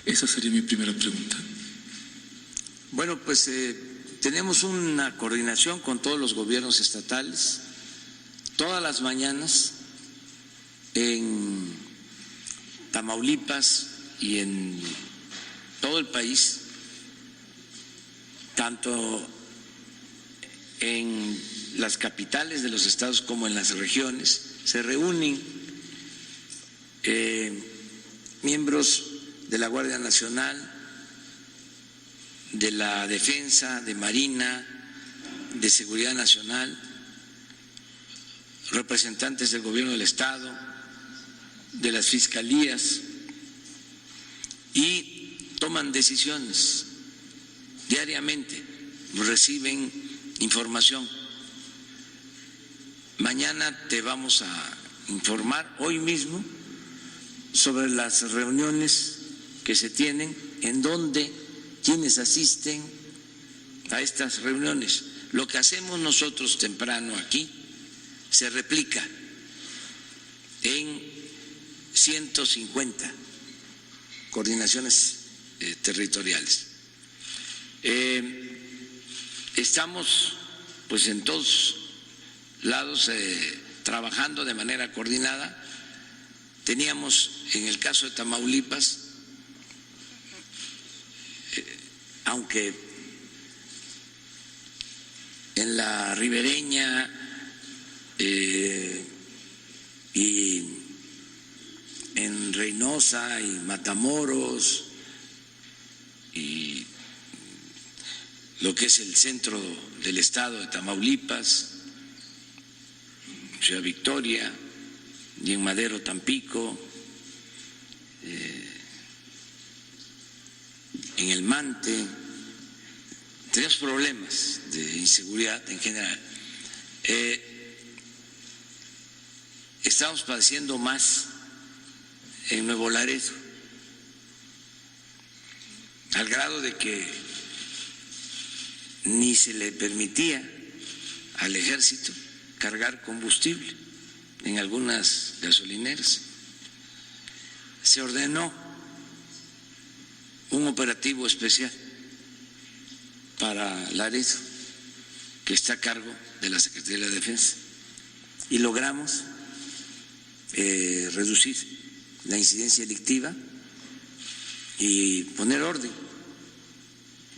Esa sería mi primera pregunta. Bueno, pues tenemos una coordinación con todos los gobiernos estatales. Todas las mañanas en Tamaulipas y en todo el país, tanto en las capitales de los estados como en las regiones, se reúnen miembros de la Guardia Nacional, de la Defensa, de Marina, de Seguridad Nacional, representantes del gobierno del estado, de las fiscalías, y toman decisiones diariamente, reciben información. Mañana te vamos a informar, hoy mismo, sobre las reuniones que se tienen, en donde quienes asisten a estas reuniones. Lo que hacemos nosotros temprano aquí se replica en 150 coordinaciones territoriales. Estamos pues en todos lados trabajando de manera coordinada. Teníamos en el caso de Tamaulipas, aunque en la ribereña y en Reynosa y Matamoros y lo que es el centro del estado de Tamaulipas, Ciudad Victoria, y en Madero, Tampico, en El Mante, tenemos problemas de inseguridad en general. Estamos padeciendo más en Nuevo Laredo, al grado de que ni se le permitía al ejército cargar combustible en algunas gasolineras. Se ordenó un operativo especial para Laredo, que está a cargo de la Secretaría de la Defensa, y logramos reducir la incidencia delictiva y poner orden.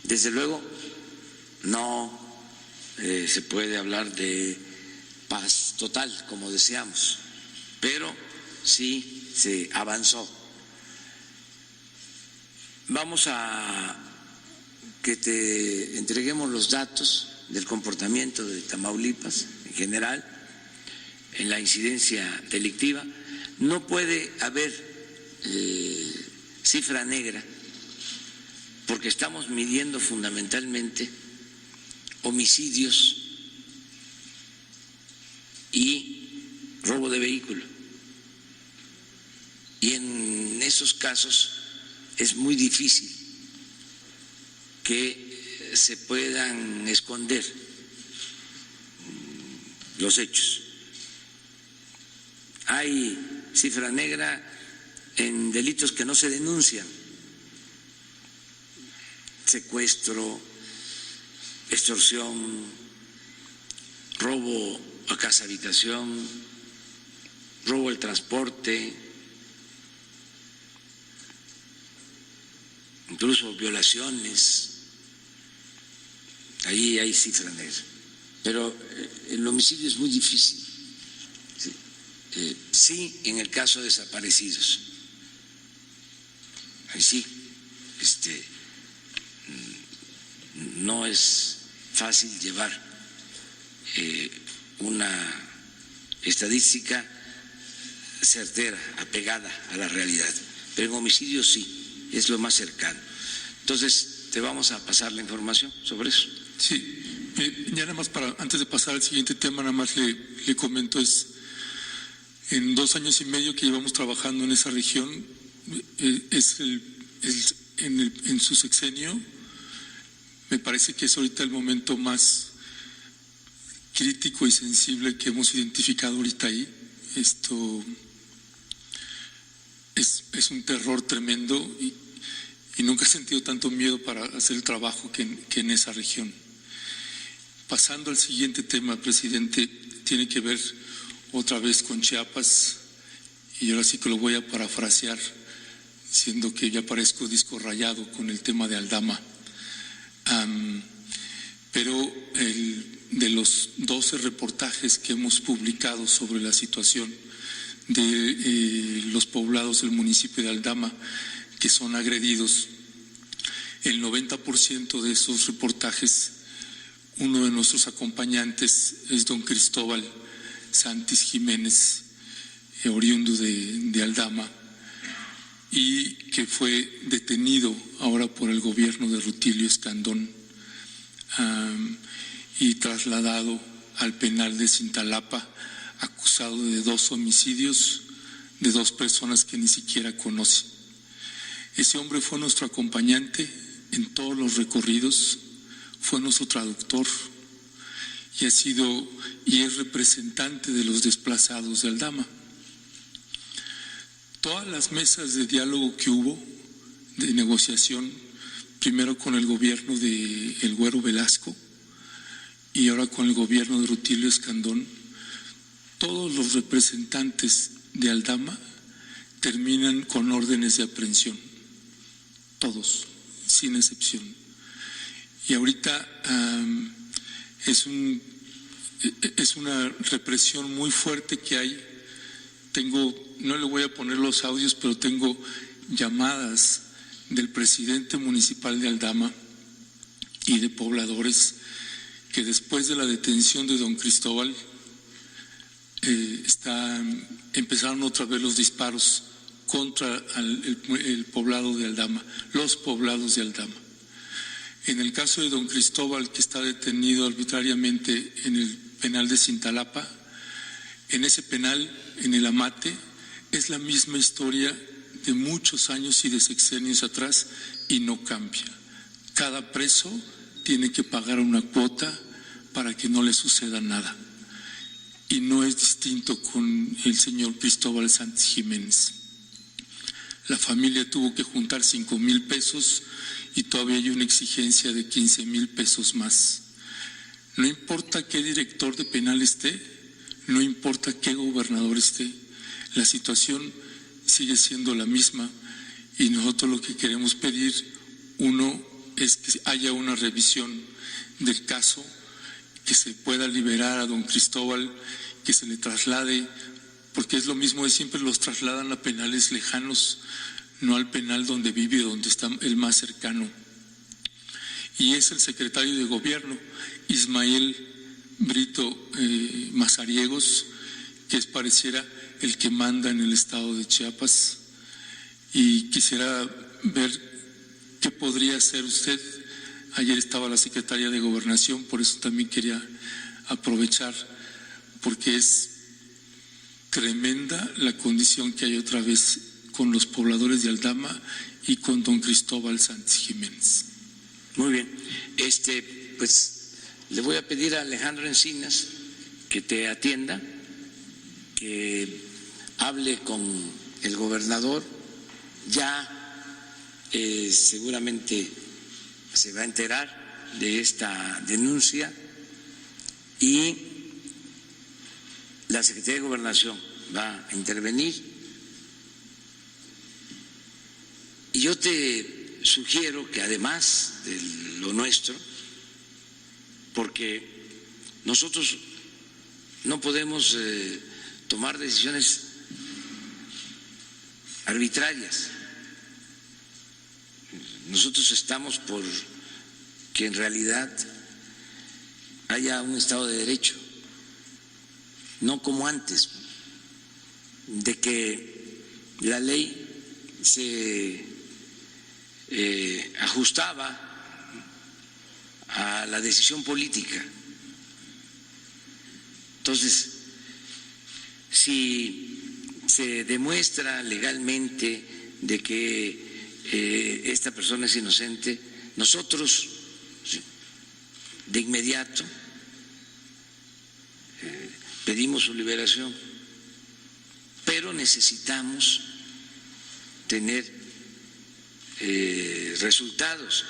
Desde luego no se puede hablar de paz total, como deseamos, pero sí se avanzó. Vamos a que te entreguemos los datos del comportamiento de Tamaulipas en general en la incidencia delictiva. No puede haber cifra negra porque estamos midiendo fundamentalmente homicidios y robo de vehículo. Y en esos casos es muy difícil que se puedan esconder los hechos. Hay cifra negra en delitos que no se denuncian: secuestro, extorsión, robo a casa habitación, robo al transporte, incluso violaciones. Ahí hay cifra negra, pero el homicidio es muy difícil. Sí, en el caso de desaparecidos, ahí sí, no es fácil llevar una estadística certera, apegada a la realidad, pero en homicidios sí, es lo más cercano. Entonces, te vamos a pasar la información sobre eso. Sí, ya nada más antes de pasar al siguiente tema, nada más le comento, en 2 años y medio que llevamos trabajando en esa región, en su sexenio, me parece que es ahorita el momento más crítico y sensible que hemos identificado ahorita ahí. Esto es un terror tremendo y nunca he sentido tanto miedo para hacer el trabajo que en esa región. Pasando al siguiente tema, presidente, tiene que ver otra vez con Chiapas, y ahora sí que lo voy a parafrasear, siendo que ya parezco disco rayado con el tema de Aldama. Pero de los 12 reportajes que hemos publicado sobre la situación de los poblados del municipio de Aldama que son agredidos, el 90% de esos reportajes, uno de nuestros acompañantes es don Cristóbal Santis Jiménez, oriundo de Aldama, y que fue detenido ahora por el gobierno de Rutilio Escandón y trasladado al penal de Cintalapa, acusado de 2 homicidios de 2 personas que ni siquiera conoce. Ese hombre fue nuestro acompañante en todos los recorridos, fue nuestro traductor y es representante de los desplazados de Aldama. Todas las mesas de diálogo que hubo, de negociación, primero con el gobierno de El Güero Velasco y ahora con el gobierno de Rutilio Escandón, todos los representantes de Aldama terminan con órdenes de aprehensión, todos, sin excepción. Y ahorita es una represión muy fuerte que hay. No le voy a poner los audios, pero tengo llamadas del presidente municipal de Aldama y de pobladores que después de la detención de don Cristóbal empezaron otra vez los disparos contra el poblado de Aldama, los poblados de Aldama. En el caso de don Cristóbal, que está detenido arbitrariamente en el penal de Cintalapa, en ese penal, en el Amate, es la misma historia de muchos años y de sexenios atrás y no cambia. Cada preso tiene que pagar una cuota para que no le suceda nada. Y no es distinto con el señor Cristóbal Santis Jiménez. La familia tuvo que juntar 5,000 pesos y todavía hay una exigencia de 15,000 pesos más. No importa qué director de penal esté, no importa qué gobernador esté, la situación sigue siendo la misma y nosotros lo que queremos pedir, uno, es que haya una revisión del caso, que se pueda liberar a don Cristóbal, que se le traslade, porque es lo mismo de siempre, los trasladan a penales lejanos, no al penal donde vive, donde está el más cercano. Y es el secretario de gobierno, Ismael Brito Mazariegos, que pareciera el que manda en el estado de Chiapas, y quisiera ver qué podría hacer usted. Ayer estaba la secretaria de Gobernación, por eso también quería aprovechar, porque es tremenda la condición que hay otra vez con los pobladores de Aldama y con don Cristóbal Santis Jiménez. Muy bien, pues le voy a pedir a Alejandro Encinas que te atienda, que hable con el gobernador, ya seguramente se va a enterar de esta denuncia y la Secretaría de Gobernación va a intervenir. Y yo te sugiero que además de lo nuestro, porque nosotros no podemos tomar decisiones arbitrarias. Nosotros estamos por que en realidad haya un Estado de Derecho, no como antes, de que la ley se ajustaba a la decisión política. Entonces, si se demuestra legalmente de que esta persona es inocente, nosotros de inmediato pedimos su liberación, pero necesitamos tener resultados.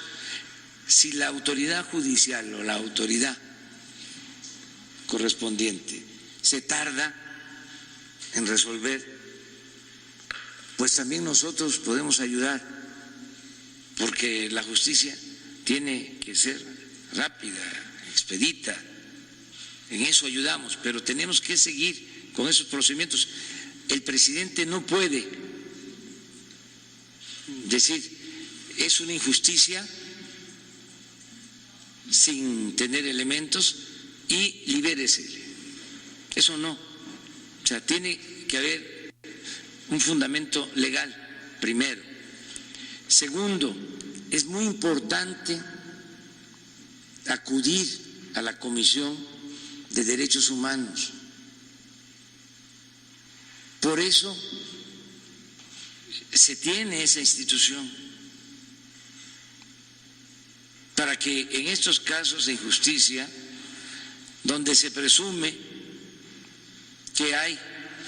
Si la autoridad judicial o la autoridad correspondiente se tarda en resolver, pues también nosotros podemos ayudar, porque la justicia tiene que ser rápida, expedita. En eso ayudamos, pero tenemos que seguir con esos procedimientos. El presidente no puede decir es una injusticia sin tener elementos y libérese. Eso no. O sea, tiene que haber un fundamento legal, primero. Segundo, es muy importante acudir a la Comisión de Derechos Humanos. Por eso se tiene esa institución, para que en estos casos de injusticia, donde se presume que hay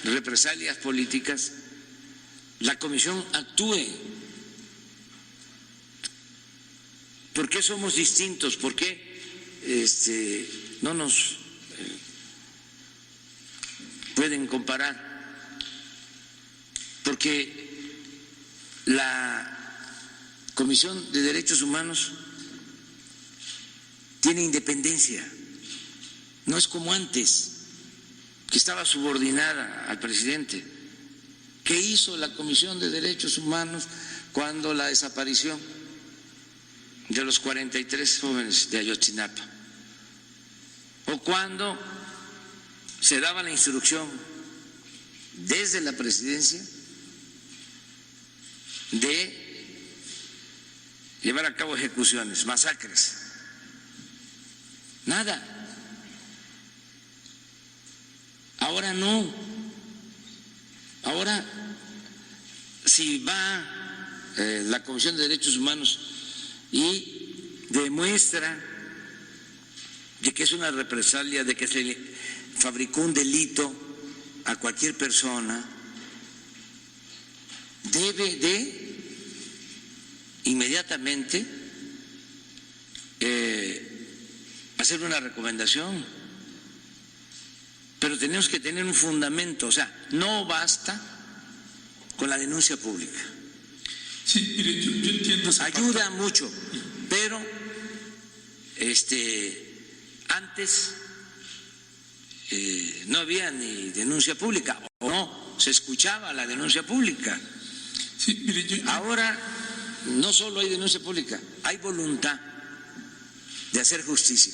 represalias políticas, la comisión actúe. ¿Por qué somos distintos? ¿Por qué no nos pueden comparar? Porque la Comisión de Derechos Humanos tiene independencia, no es como antes, que estaba subordinada al presidente. ¿Qué hizo la Comisión de Derechos Humanos cuando la desaparición de los 43 jóvenes de Ayotzinapa? O cuando se daba la instrucción desde la presidencia de llevar a cabo ejecuciones, masacres. Nada. Ahora no. Ahora, si va la Comisión de Derechos Humanos y demuestra de que es una represalia, de que se le fabricó un delito a cualquier persona, debe de inmediatamente hacer una recomendación, pero tenemos que tener un fundamento. O sea, no basta con la denuncia pública. Sí, mire, yo entiendo esa ayuda parte. Mucho, pero antes no había ni denuncia pública, o no se escuchaba la denuncia pública. Sí, mire, ahora no solo hay denuncia pública, hay voluntad de hacer justicia.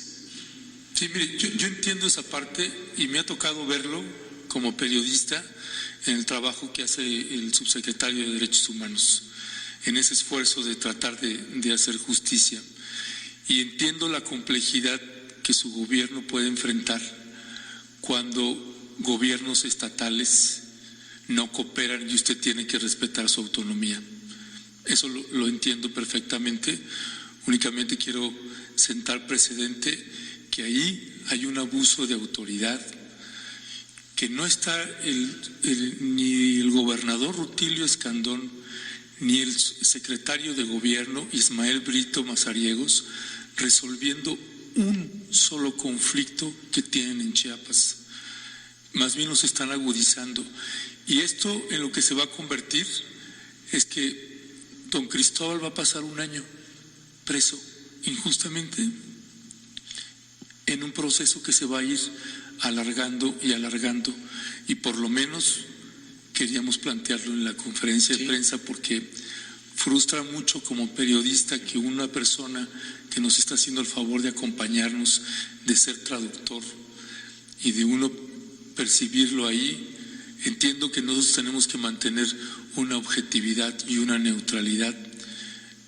Sí, mire, yo entiendo esa parte y me ha tocado verlo como periodista en el trabajo que hace el subsecretario de Derechos Humanos, en ese esfuerzo de tratar de hacer justicia. Y entiendo la complejidad que su gobierno puede enfrentar cuando gobiernos estatales no cooperan y usted tiene que respetar su autonomía. Eso lo entiendo perfectamente. Únicamente quiero sentar precedente que ahí hay un abuso de autoridad, que no está ni el gobernador Rutilio Escandón ni el secretario de gobierno Ismael Brito Mazariegos resolviendo un solo conflicto que tienen en Chiapas. Más bien los están agudizando. Y esto en lo que se va a convertir es que don Cristóbal va a pasar un año preso injustamente en un proceso que se va a ir alargando y alargando, y por lo menos queríamos plantearlo en la conferencia de prensa, porque frustra mucho como periodista que una persona que nos está haciendo el favor de acompañarnos, de ser traductor y de uno percibirlo ahí. Entiendo que nosotros tenemos que mantener una objetividad y una neutralidad,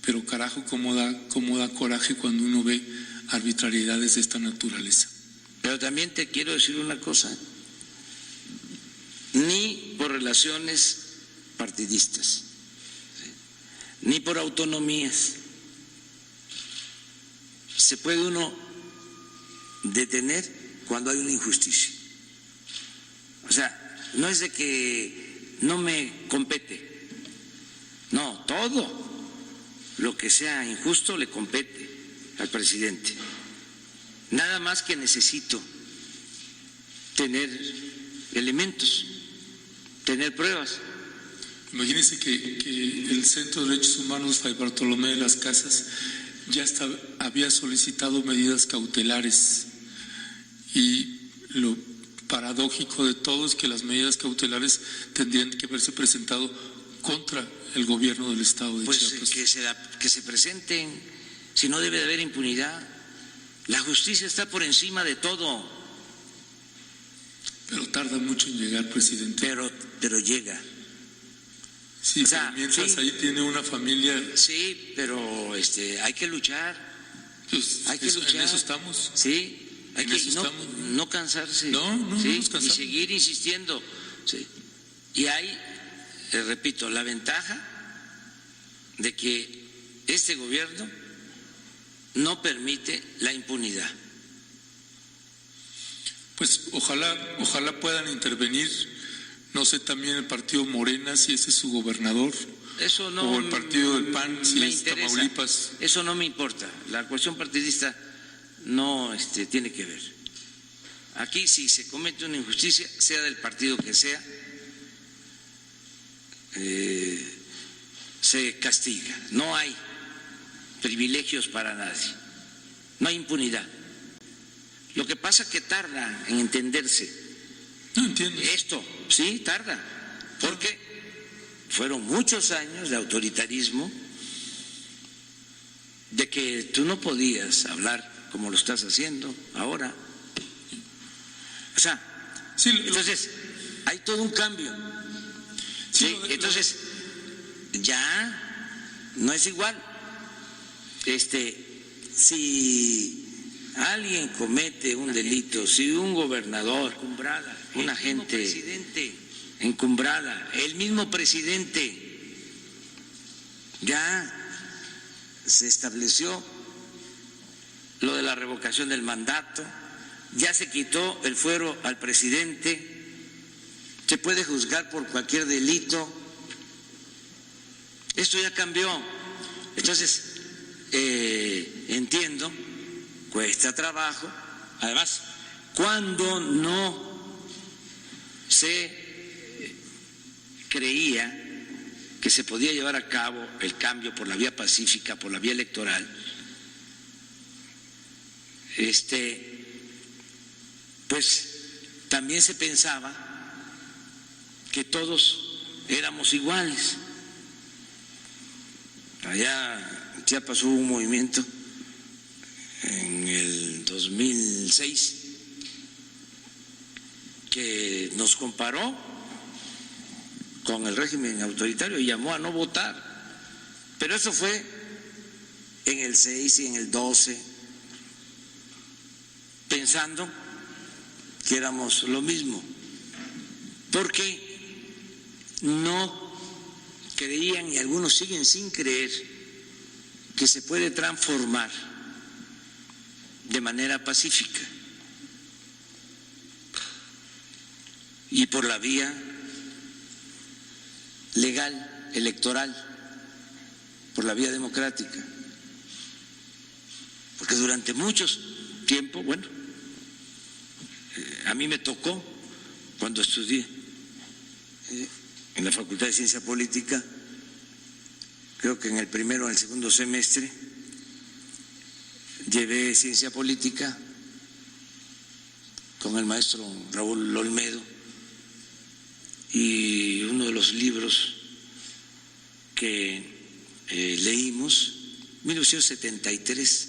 pero carajo, cómo da coraje cuando uno ve arbitrariedades de esta naturaleza. Pero también te quiero decir una cosa, ni por relaciones partidistas, ni por autonomías se puede uno detener cuando hay una injusticia. O sea, no es de que no me compete, no, todo lo que sea injusto le compete al presidente. Nada más que necesito tener elementos, tener pruebas. Imagínense que el Centro de Derechos Humanos Fray Bartolomé de las Casas ya había solicitado medidas cautelares, y lo paradójico de todo es que las medidas cautelares tendrían que haberse presentado contra el gobierno del estado de Chiapas. Que se presenten, si no debe de haber impunidad. La justicia está por encima de todo. Pero tarda mucho en llegar, presidente. Pero llega. Sí, o sea, mientras sí, ahí tiene una familia. Sí, pero hay que luchar. Pues hay que luchar. En eso estamos. Sí, hay que no cansarse. No ¿sí? nos cansamos. Y seguir insistiendo. Sí. Y hay, repito, la ventaja de que este gobierno no permite la impunidad. Pues ojalá puedan intervenir, no sé, también el partido Morena, si ese es su gobernador, eso no, o el partido del PAN, si es Tamaulipas. Eso no me importa, la cuestión partidista no tiene que ver. Aquí si se comete una injusticia, sea del partido que sea, se castiga. No hay privilegios para nadie, no hay impunidad. Lo que pasa es que tarda en entenderse. No entiendo. Esto, sí, tarda, porque fueron muchos años de autoritarismo, de que tú no podías hablar como lo estás haciendo ahora. O sea, sí, entonces hay todo un cambio. Sí, entonces ya no es igual. Si alguien comete un delito, si un gobernador, una gente encumbrada, el mismo presidente, ya se estableció lo de la revocación del mandato, ya se quitó el fuero al presidente, se puede juzgar por cualquier delito, esto ya cambió. Entonces, entiendo, cuesta trabajo. Además, cuando no se creía que se podía llevar a cabo el cambio por la vía pacífica, por la vía electoral, pues también se pensaba que todos éramos iguales. Allá en Chiapas hubo un movimiento en el 2006 que nos comparó con el régimen autoritario y llamó a no votar, pero eso fue en el 6 y en el 12, pensando que éramos lo mismo, porque no creían, y algunos siguen sin creer, que se puede transformar de manera pacífica y por la vía legal, electoral, por la vía democrática. Porque durante mucho tiempo, bueno, a mí me tocó, cuando estudié en la Facultad de Ciencia Política, creo que en el primero o en el segundo semestre, llevé Ciencia Política con el maestro Raúl Olmedo, y uno de los libros que leímos, 1973,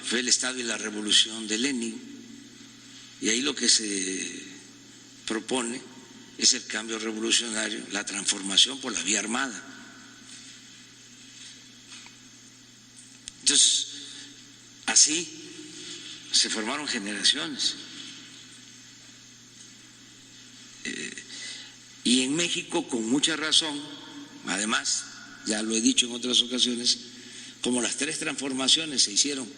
fue El Estado y la Revolución de Lenin, y ahí lo que se propone es el cambio revolucionario, la transformación por la vía armada. Entonces, así se formaron generaciones. Y en México, con mucha razón, además, ya lo he dicho en otras ocasiones, como las 3 transformaciones se hicieron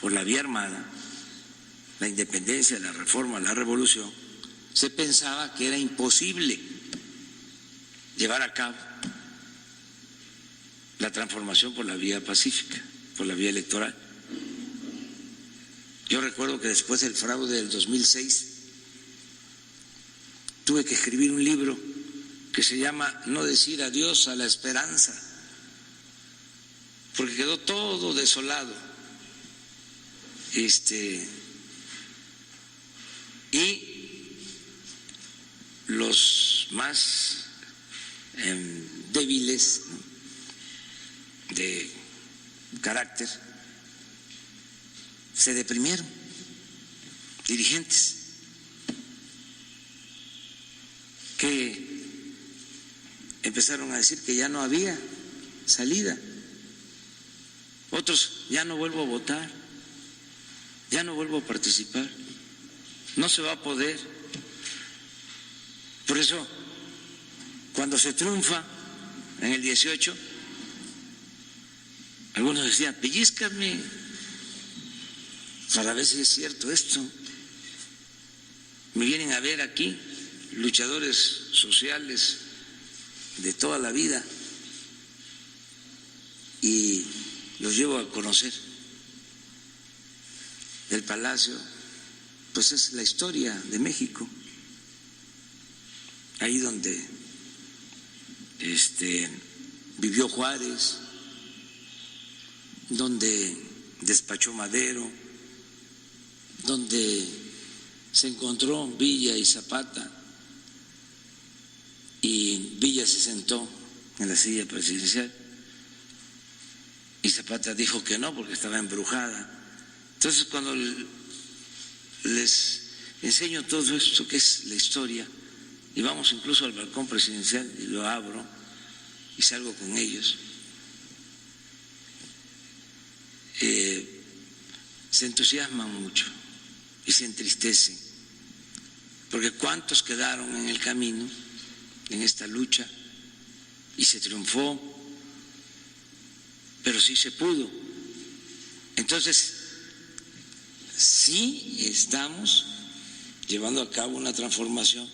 por la vía armada, la independencia, la reforma, la revolución, se pensaba que era imposible llevar a cabo la transformación por la vía pacífica, por la vía electoral. Yo recuerdo que después del fraude del 2006 tuve que escribir un libro que se llama No decir adiós a la esperanza, porque quedó todo desolado. Y los más débiles, ¿no?, de carácter, se deprimieron, dirigentes que empezaron a decir que ya no había salida. Otros, ya no vuelvo a votar, ya no vuelvo a participar, no se va a poder. Por eso, cuando se triunfa en el 18, algunos decían, pellízcame para ver si es cierto esto. Me vienen a ver aquí luchadores sociales de toda la vida y los llevo a conocer. El Palacio, pues es la historia de México, ahí donde vivió Juárez, donde despachó Madero, donde se encontró Villa y Zapata, y Villa se sentó en la silla presidencial y Zapata dijo que no porque estaba embrujada. Entonces, cuando les enseño todo esto que es la historia, y vamos incluso al balcón presidencial y lo abro y salgo con ellos, se entusiasman mucho y se entristecen, porque cuántos quedaron en el camino en esta lucha y se triunfó, pero sí se pudo. Entonces, sí estamos llevando a cabo una transformación.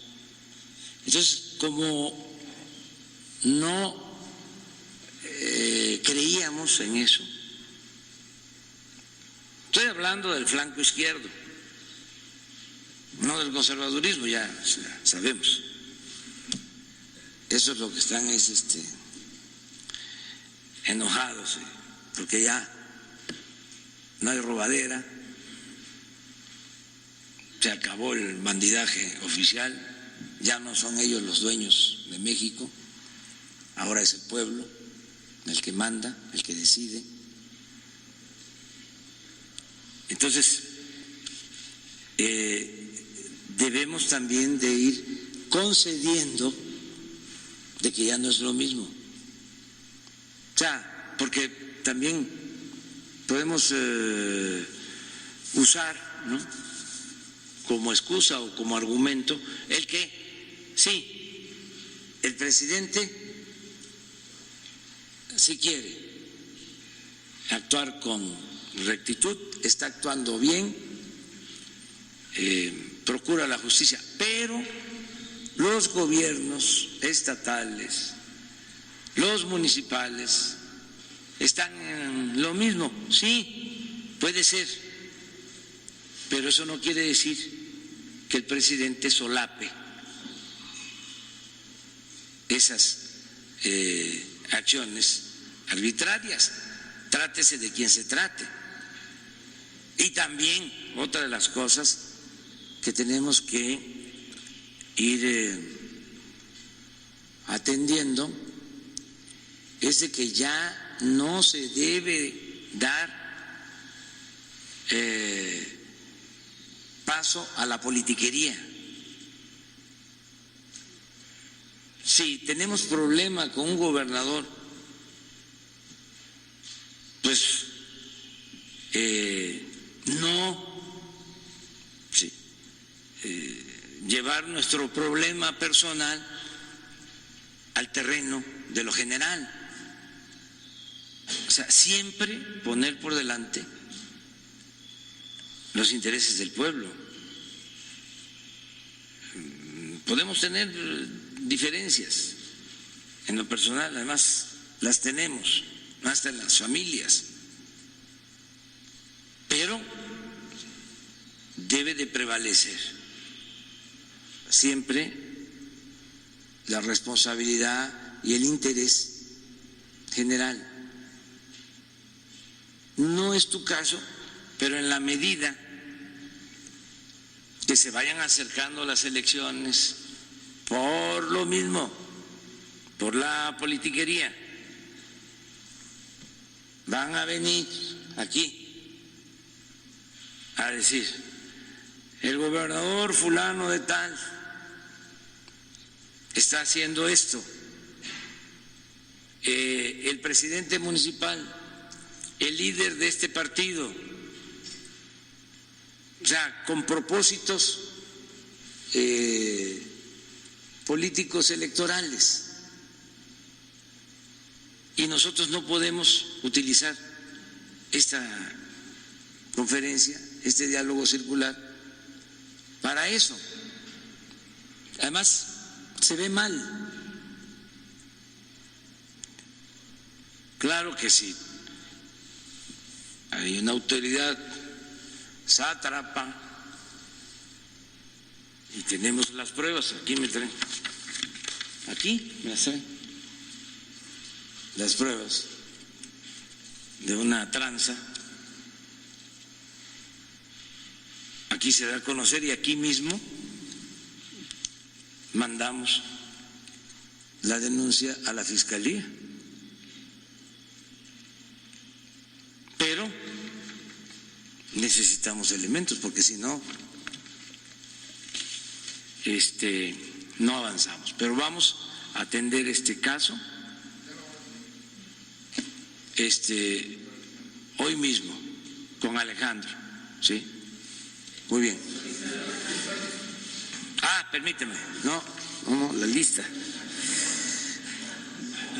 Entonces, como no creíamos en eso, estoy hablando del flanco izquierdo, no del conservadurismo, ya sabemos. Eso es lo que están enojados, porque ya no hay robadera, se acabó el bandidaje oficial, ya no son ellos los dueños de México, ahora es el pueblo el que manda, el que decide. Entonces, debemos también de ir concediendo de que ya no es lo mismo. O sea, porque también podemos usar, ¿no?, como excusa o como argumento el que sí, el presidente sí quiere actuar con rectitud, está actuando bien, procura la justicia, pero los gobiernos estatales, los municipales, están en lo mismo. Sí, puede ser, pero eso no quiere decir que el presidente solape esas acciones arbitrarias, trátese de quien se trate. Y también otra de las cosas que tenemos que ir atendiendo es de que ya no se debe dar paso a la politiquería. Si tenemos problema con un gobernador, pues llevar nuestro problema personal al terreno de lo general. O sea, siempre poner por delante los intereses del pueblo. Podemos tener diferencias, en lo personal, además las tenemos, hasta en las familias, pero debe de prevalecer siempre la responsabilidad y el interés general. No es tu caso, pero en la medida que se vayan acercando las elecciones, por lo mismo, por la politiquería, van a venir aquí a decir: el gobernador fulano de tal está haciendo esto, el presidente municipal, el líder de este partido, o sea, con propósitos políticos electorales. Y nosotros no podemos utilizar esta conferencia, este diálogo circular, para eso. Además, se ve mal. Claro que sí, hay una autoridad sátrapa y tenemos las pruebas. Aquí me traen, aquí me las traen, las pruebas de una tranza. Aquí se da a conocer y aquí mismo mandamos la denuncia a la Fiscalía. Pero necesitamos elementos, porque si no, no avanzamos. Pero vamos a atender este caso hoy mismo con Alejandro, ¿sí? Muy bien. Permíteme, no, la lista.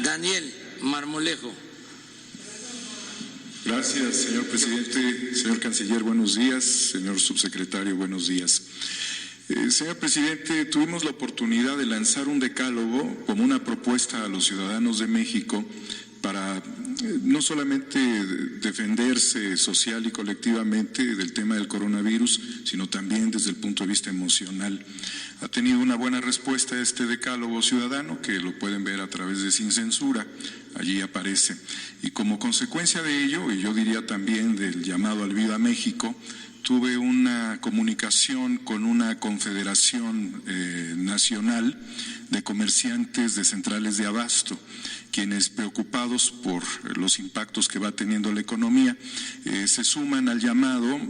Daniel Marmolejo. Gracias, señor presidente. Señor canciller, buenos días. Señor subsecretario, buenos días. Señor presidente, tuvimos la oportunidad de lanzar un decálogo como una propuesta a los ciudadanos de México para no solamente defenderse social y colectivamente del tema del coronavirus, sino también desde el punto de vista emocional. Ha tenido una buena respuesta este decálogo ciudadano, que lo pueden ver a través de Sin Censura, allí aparece. Y como consecuencia de ello, y yo diría también del llamado al Viva México, tuve una comunicación con una confederación nacional de comerciantes de centrales de abasto, quienes, preocupados por los impactos que va teniendo la economía, se suman al llamado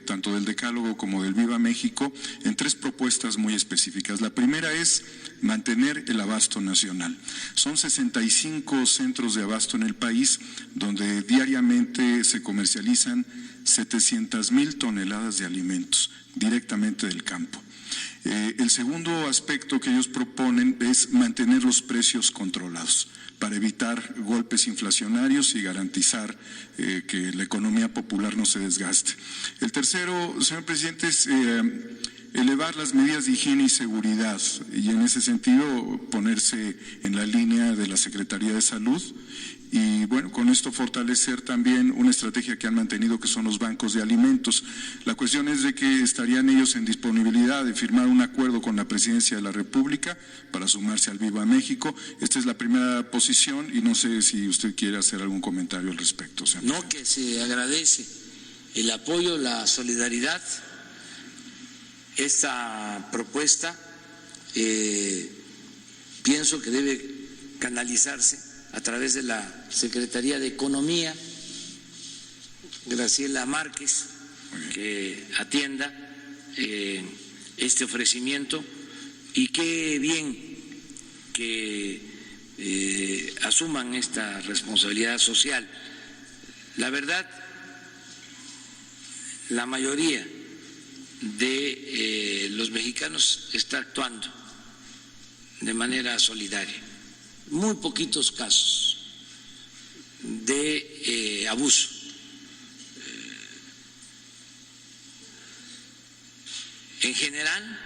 tanto del decálogo como del Viva México en tres propuestas muy específicas. La primera es mantener el abasto nacional. Son 65 centros de abasto en el país donde diariamente se comercializan 700,000 toneladas de alimentos directamente del campo. El segundo aspecto que ellos proponen es mantener los precios controlados para evitar golpes inflacionarios y garantizar que la economía popular no se desgaste. El tercero, señor presidente, es elevar las medidas de higiene y seguridad y en ese sentido ponerse en la línea de la Secretaría de Salud y bueno, con esto fortalecer también una estrategia que han mantenido, que son los bancos de alimentos. La cuestión es de que estarían ellos en disponibilidad de firmar un acuerdo con la Presidencia de la República para sumarse al Viva México. Esta es la primera posición y no sé si usted quiere hacer algún comentario al respecto. No, que se agradece el apoyo, la solidaridad. Esta propuesta pienso que debe canalizarse a través de la Secretaría de Economía, Graciela Márquez, que atienda este ofrecimiento, y qué bien que asuman esta responsabilidad social. La verdad, la mayoría de los mexicanos está actuando de manera solidaria. Muy poquitos casos de abuso. En general,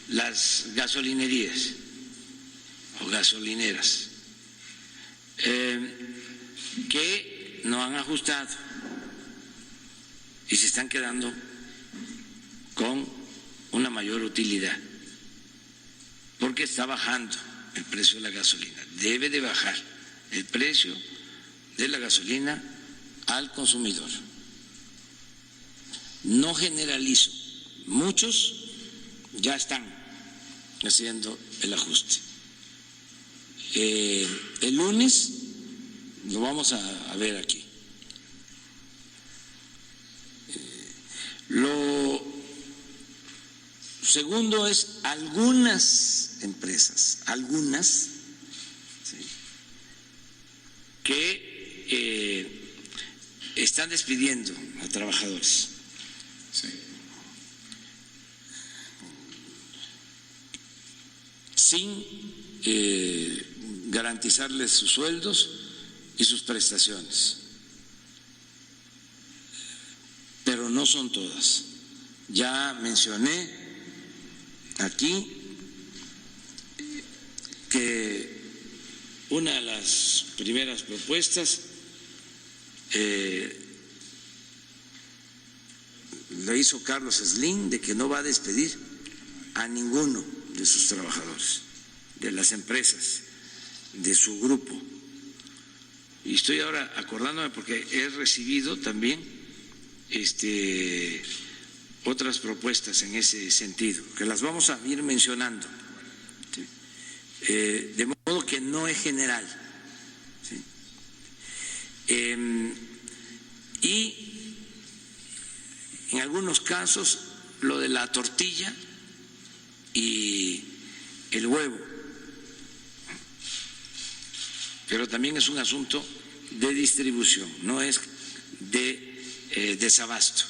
las gasolinerías o gasolineras que no han ajustado y se están quedando con una mayor utilidad porque está bajando el precio de la gasolina. Debe de bajar el precio de la gasolina al consumidor. No generalizo, muchos ya están haciendo el ajuste. El lunes lo vamos a ver aquí. Lo segundo es algunas empresas, ¿sí?, que están despidiendo a trabajadores. Sí. Sin garantizarles sus sueldos y sus prestaciones. Pero no son todas. Ya mencioné aquí que una de las primeras propuestas lo hizo Carlos Slim, de que no va a despedir a ninguno de sus trabajadores, de las empresas, de su grupo. Y estoy ahora acordándome porque he recibido también otras propuestas en ese sentido, que las vamos a ir mencionando, ¿sí?, de modo que no es general, ¿sí? Y en algunos casos lo de la tortilla y el huevo, pero también es un asunto de distribución, no es de desabasto.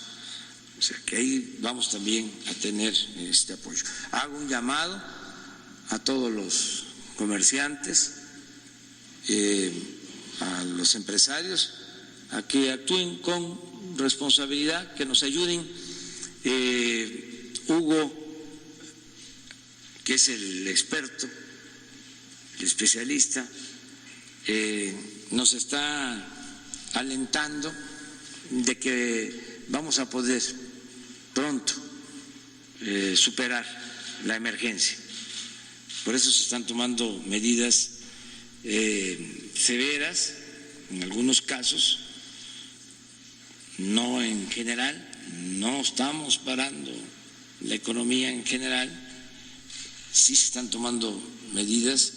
O sea que ahí vamos también a tener este apoyo. Hago un llamado a todos los comerciantes, a los empresarios, a que actúen con responsabilidad, que nos ayuden. Hugo, que es el experto, el especialista, nos está alentando de que vamos a poder pronto superar la emergencia. Por eso se están tomando medidas severas en algunos casos, no en general, no estamos parando la economía en general, sí se están tomando medidas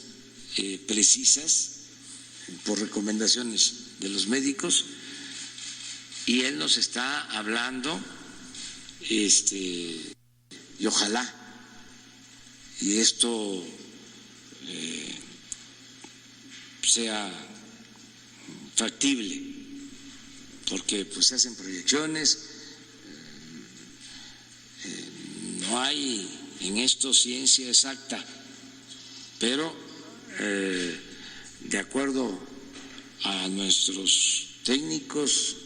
precisas por recomendaciones de los médicos, y él nos está hablando y ojalá y esto sea factible, porque pues se hacen proyecciones, no hay en esto ciencia exacta, pero de acuerdo a nuestros técnicos,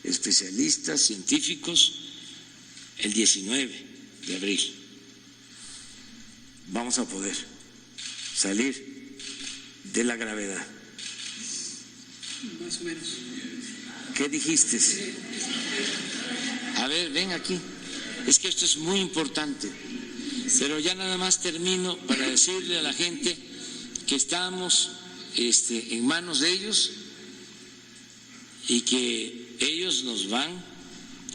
especialistas, científicos, el 19 de abril vamos a poder salir de la gravedad. Más o menos. ¿Qué dijiste? A ver, ven aquí. Es que esto es muy importante. Pero ya nada más termino para decirle a la gente que estamos en manos de ellos y que ellos nos van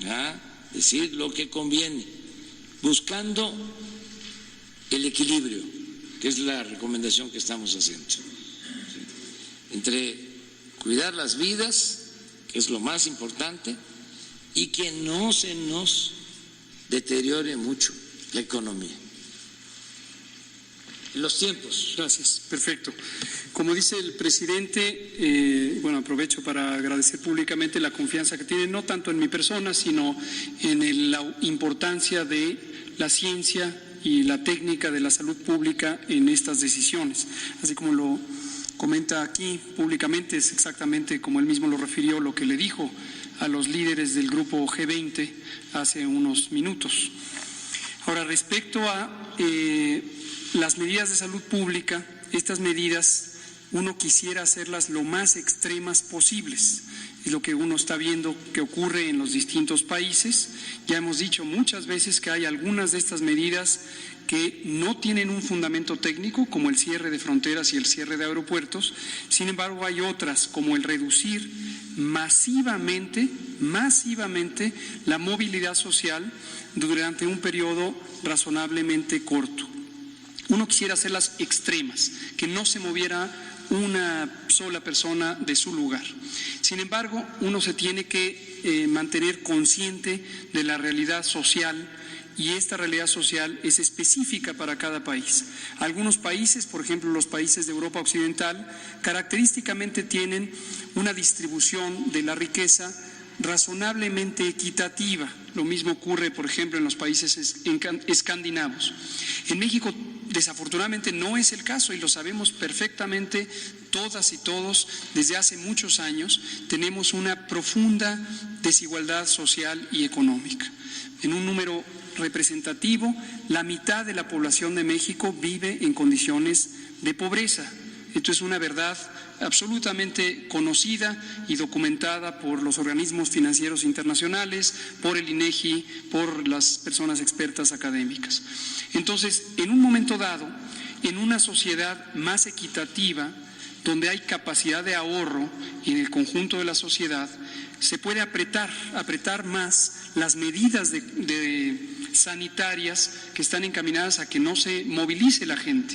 a decir lo que conviene, buscando el equilibrio, que es la recomendación que estamos haciendo, entre cuidar las vidas, que es lo más importante, y que no se nos deteriore mucho la economía. Los tiempos. Gracias, perfecto. Como dice el presidente, aprovecho para agradecer públicamente la confianza que tiene, no tanto en mi persona, sino en la importancia de la ciencia y la técnica de la salud pública en estas decisiones. Así como lo comenta aquí públicamente, es exactamente como él mismo lo refirió, lo que le dijo a los líderes del grupo G20 hace unos minutos. Ahora, respecto a las medidas de salud pública, estas medidas uno quisiera hacerlas lo más extremas posibles. Es lo que uno está viendo que ocurre en los distintos países. Ya hemos dicho muchas veces que hay algunas de estas medidas que no tienen un fundamento técnico, como el cierre de fronteras y el cierre de aeropuertos. Sin embargo, hay otras, como el reducir masivamente la movilidad social durante un periodo razonablemente corto. Uno quisiera hacerlas extremas, que no se moviera una sola persona de su lugar. Sin embargo, uno se tiene que mantener consciente de la realidad social, y esta realidad social es específica para cada país. Algunos países, por ejemplo los países de Europa Occidental, característicamente tienen una distribución de la riqueza razonablemente equitativa. Lo mismo ocurre, por ejemplo, en los países escandinavos. En México, desafortunadamente, no es el caso, y lo sabemos perfectamente todas y todos desde hace muchos años. Tenemos una profunda desigualdad social y económica. En un número representativo, la mitad de la población de México vive en condiciones de pobreza. Esto es una verdad absolutamente conocida y documentada por los organismos financieros internacionales, por el INEGI, por las personas expertas académicas. Entonces, en un momento dado, en una sociedad más equitativa, donde hay capacidad de ahorro en el conjunto de la sociedad, se puede apretar más las medidas sanitarias que están encaminadas a que no se movilice la gente,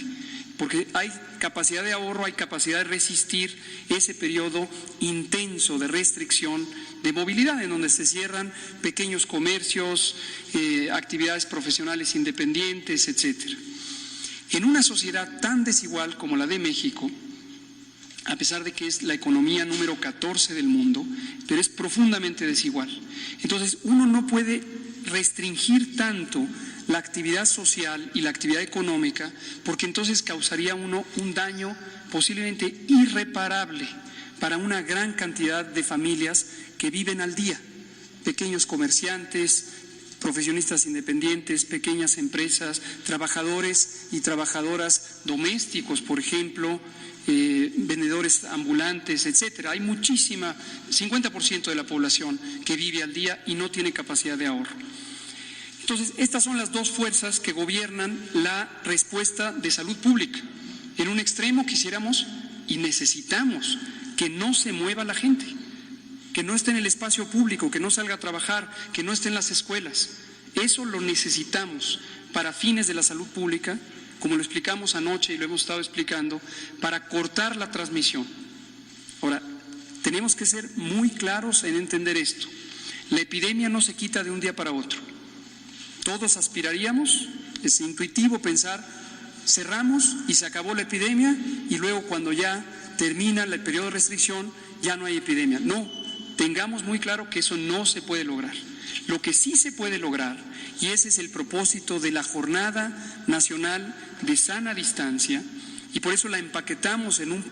porque hay capacidad de ahorro, hay capacidad de resistir ese periodo intenso de restricción de movilidad, en donde se cierran pequeños comercios, actividades profesionales independientes, etcétera. En una sociedad tan desigual como la de México, a pesar de que es la economía número 14 del mundo, pero es profundamente desigual. Entonces, uno no puede restringir tanto la actividad social y la actividad económica, porque entonces causaría uno un daño posiblemente irreparable para una gran cantidad de familias que viven al día, pequeños comerciantes, profesionistas independientes, pequeñas empresas, trabajadores y trabajadoras domésticos, por ejemplo, vendedores ambulantes, etcétera. Hay muchísima, 50% de la población que vive al día y no tiene capacidad de ahorro. Entonces, estas son las dos fuerzas que gobiernan la respuesta de salud pública. En un extremo quisiéramos y necesitamos que no se mueva la gente, que no esté en el espacio público, que no salga a trabajar, que no esté en las escuelas. Eso lo necesitamos para fines de la salud pública, como lo explicamos anoche y lo hemos estado explicando, para cortar la transmisión. Ahora, tenemos que ser muy claros en entender esto. La epidemia no se quita de un día para otro. Todos aspiraríamos, es intuitivo pensar, cerramos y se acabó la epidemia, y luego cuando ya termina el periodo de restricción ya no hay epidemia. No, tengamos muy claro que eso no se puede lograr. Lo que sí se puede lograr, y ese es el propósito de la Jornada Nacional de Sana Distancia, y por eso la empaquetamos en un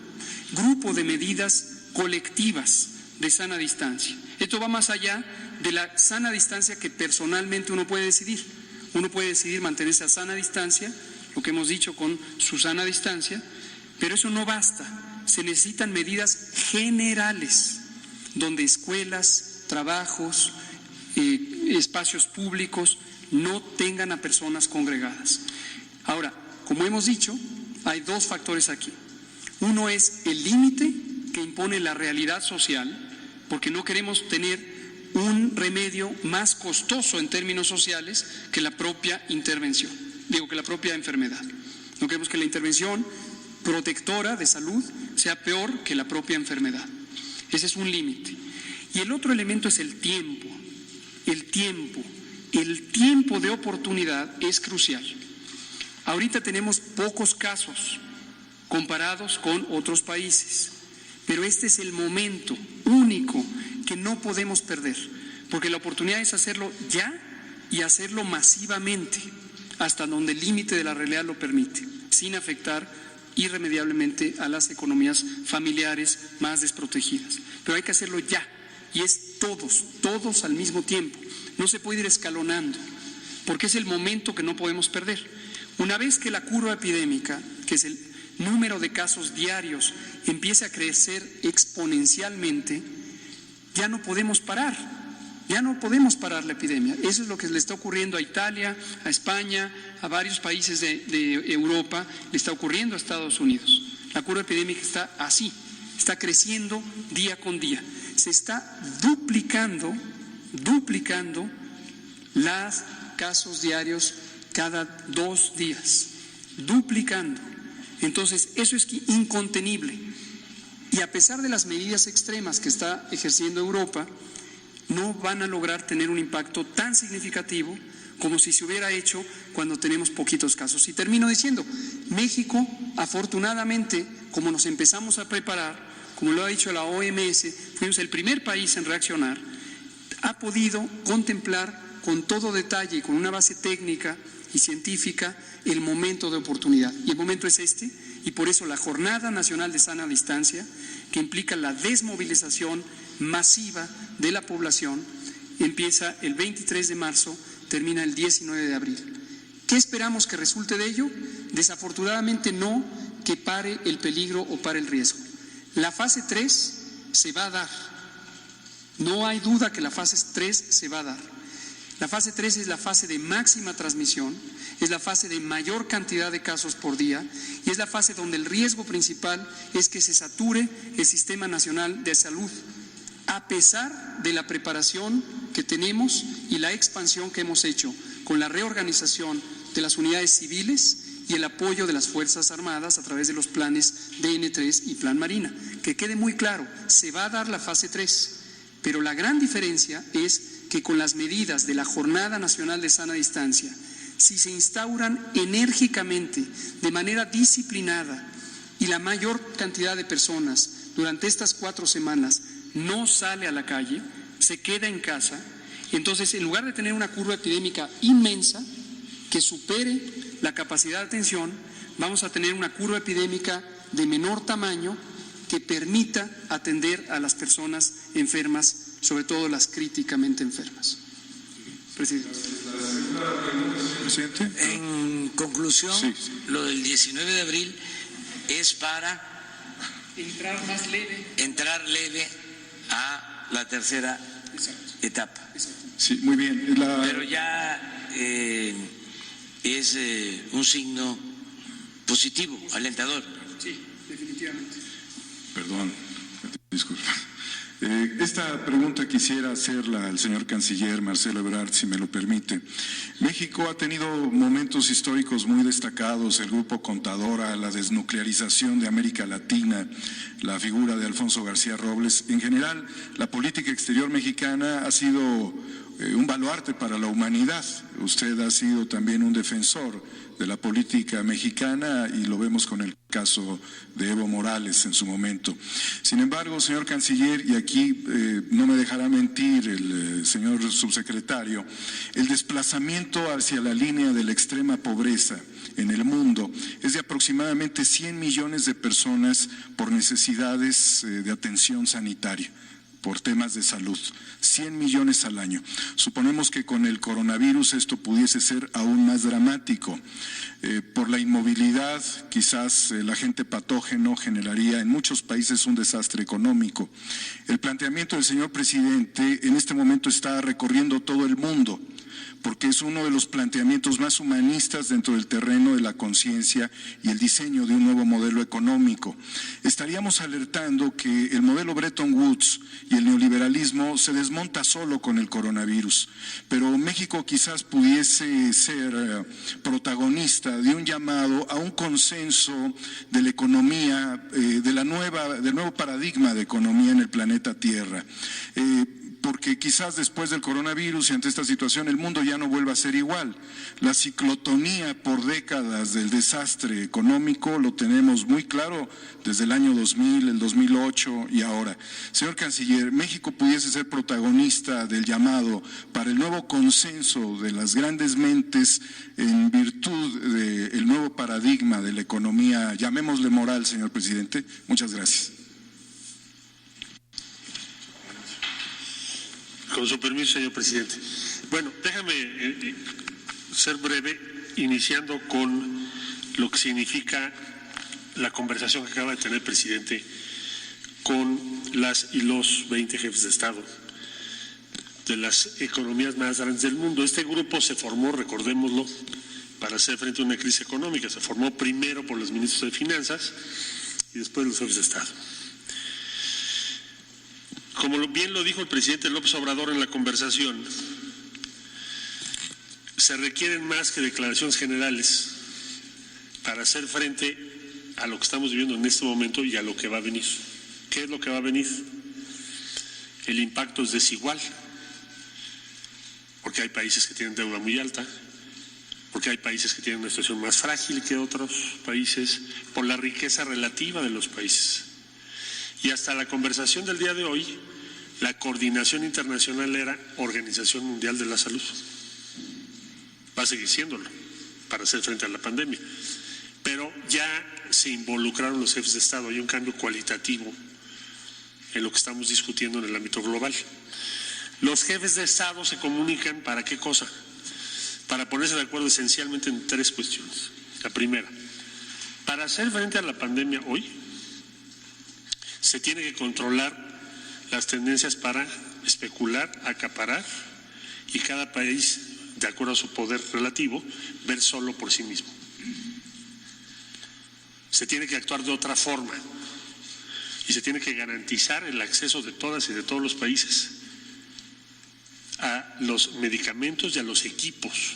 grupo de medidas colectivas de sana distancia. Esto va más allá de la sana distancia que personalmente uno puede decidir. Uno puede decidir mantenerse a sana distancia, lo que hemos dicho con su sana distancia, pero eso no basta. Se necesitan medidas generales, donde escuelas, trabajos, espacios públicos no tengan a personas congregadas. Ahora, como hemos dicho, hay dos factores aquí. Uno es el límite que impone la realidad social, porque no queremos tener un remedio más costoso en términos sociales que la propia intervención, que la propia enfermedad. No queremos que la intervención protectora de salud sea peor que la propia enfermedad. Ese es un límite. Y el otro elemento es el tiempo. El tiempo de oportunidad es crucial. Ahorita tenemos pocos casos comparados con otros países, pero este es el momento único que no podemos perder, porque la oportunidad es hacerlo ya y hacerlo masivamente, hasta donde el límite de la realidad lo permite, sin afectar irremediablemente a las economías familiares más desprotegidas. Pero hay que hacerlo ya, y es todos al mismo tiempo. No se puede ir escalonando, porque es el momento que no podemos perder. Una vez que la curva epidémica, que es número de casos diarios empiece a crecer exponencialmente, ya no podemos parar la epidemia. Eso es lo que le está ocurriendo a Italia, a España, a varios países de Europa, le está ocurriendo a Estados Unidos. La curva epidémica está así, está creciendo día con día. Se está duplicando los casos diarios cada 2 días, duplicando. Entonces, eso es incontenible. Y a pesar de las medidas extremas que está ejerciendo Europa, no van a lograr tener un impacto tan significativo como si se hubiera hecho cuando tenemos poquitos casos. Y termino diciendo, México, afortunadamente, como nos empezamos a preparar, como lo ha dicho la OMS, fuimos el primer país en reaccionar, ha podido contemplar con todo detalle y con una base técnica y científica el momento de oportunidad. Y el momento es este, y por eso la Jornada Nacional de Sana Distancia, que implica la desmovilización masiva de la población, empieza el 23 de marzo, termina el 19 de abril. ¿Qué esperamos que resulte de ello? Desafortunadamente no que pare el peligro o pare el riesgo. La fase 3 se va a dar. No hay duda que la fase 3 se va a dar. La fase 3 es la fase de máxima transmisión, es la fase de mayor cantidad de casos por día y es la fase donde el riesgo principal es que se sature el Sistema Nacional de Salud, a pesar de la preparación que tenemos y la expansión que hemos hecho con la reorganización de las unidades civiles y el apoyo de las Fuerzas Armadas a través de los planes DN3 y Plan Marina. Que quede muy claro, se va a dar la fase 3, pero la gran diferencia es que con las medidas de la Jornada Nacional de Sana Distancia, si se instauran enérgicamente, de manera disciplinada, y la mayor cantidad de personas durante estas 4 semanas no sale a la calle, se queda en casa, entonces en lugar de tener una curva epidémica inmensa que supere la capacidad de atención, vamos a tener una curva epidémica de menor tamaño que permita atender a las personas enfermas, sobre todo las críticamente enfermas. Presidente. En conclusión, sí. Lo del 19 de abril es para entrar leve a la tercera etapa. Sí, muy bien. Pero ya es un signo positivo, alentador. Sí, definitivamente. Perdón, disculpa. Esta pregunta quisiera hacerla al señor canciller Marcelo Ebrard, si me lo permite. México ha tenido momentos históricos muy destacados, el Grupo Contadora, la desnuclearización de América Latina, la figura de Alfonso García Robles. En general, la política exterior mexicana ha sido un baluarte para la humanidad. Usted ha sido también un defensor de la política mexicana y lo vemos con el caso de Evo Morales en su momento. Sin embargo, señor canciller, y aquí no me dejará mentir el señor subsecretario, el desplazamiento hacia la línea de la extrema pobreza en el mundo es de aproximadamente 100 millones de personas por necesidades de atención sanitaria, por temas de salud, 100 millones al año. Suponemos que con el coronavirus esto pudiese ser aún más dramático. Por la inmovilidad, quizás el agente patógeno generaría en muchos países un desastre económico. El planteamiento del señor presidente en este momento está recorriendo todo el mundo, porque es uno de los planteamientos más humanistas dentro del terreno de la conciencia y el diseño de un nuevo modelo económico. Estaríamos alertando que el modelo Bretton Woods y el neoliberalismo se desmonta solo con el coronavirus, pero México quizás pudiese ser protagonista de un llamado a un consenso de la economía, del nuevo paradigma de economía en el planeta Tierra. Porque quizás después del coronavirus y ante esta situación el mundo ya no vuelva a ser igual. La ciclotonía por décadas del desastre económico lo tenemos muy claro desde el año 2000, el 2008 y ahora. Señor canciller, México pudiese ser protagonista del llamado para el nuevo consenso de las grandes mentes en virtud del nuevo paradigma de la economía, llamémosle moral, señor presidente. Muchas gracias. Con su permiso, señor presidente. Bueno, déjame ser breve, iniciando con lo que significa la conversación que acaba de tener el presidente con las y los 20 jefes de Estado de las economías más grandes del mundo. Este grupo se formó, recordémoslo, para hacer frente a una crisis económica. Se formó primero por los ministros de Finanzas y después los jefes de Estado. Como bien lo dijo el presidente López Obrador en la conversación, se requieren más que declaraciones generales para hacer frente a lo que estamos viviendo en este momento y a lo que va a venir. ¿Qué es lo que va a venir? El impacto es desigual, porque hay países que tienen deuda muy alta, porque hay países que tienen una situación más frágil que otros países, por la riqueza relativa de los países. Y hasta la conversación del día de hoy, la coordinación internacional era Organización Mundial de la Salud. Va a seguir siéndolo para hacer frente a la pandemia. Pero ya se involucraron los jefes de Estado. Hay un cambio cualitativo en lo que estamos discutiendo en el ámbito global. Los jefes de Estado se comunican ¿para qué cosa? Para ponerse de acuerdo esencialmente en 3 cuestiones. La primera, para hacer frente a la pandemia hoy, se tiene que controlar las tendencias para especular, acaparar y cada país, de acuerdo a su poder relativo, ver solo por sí mismo. Se tiene que actuar de otra forma y se tiene que garantizar el acceso de todas y de todos los países a los medicamentos y a los equipos.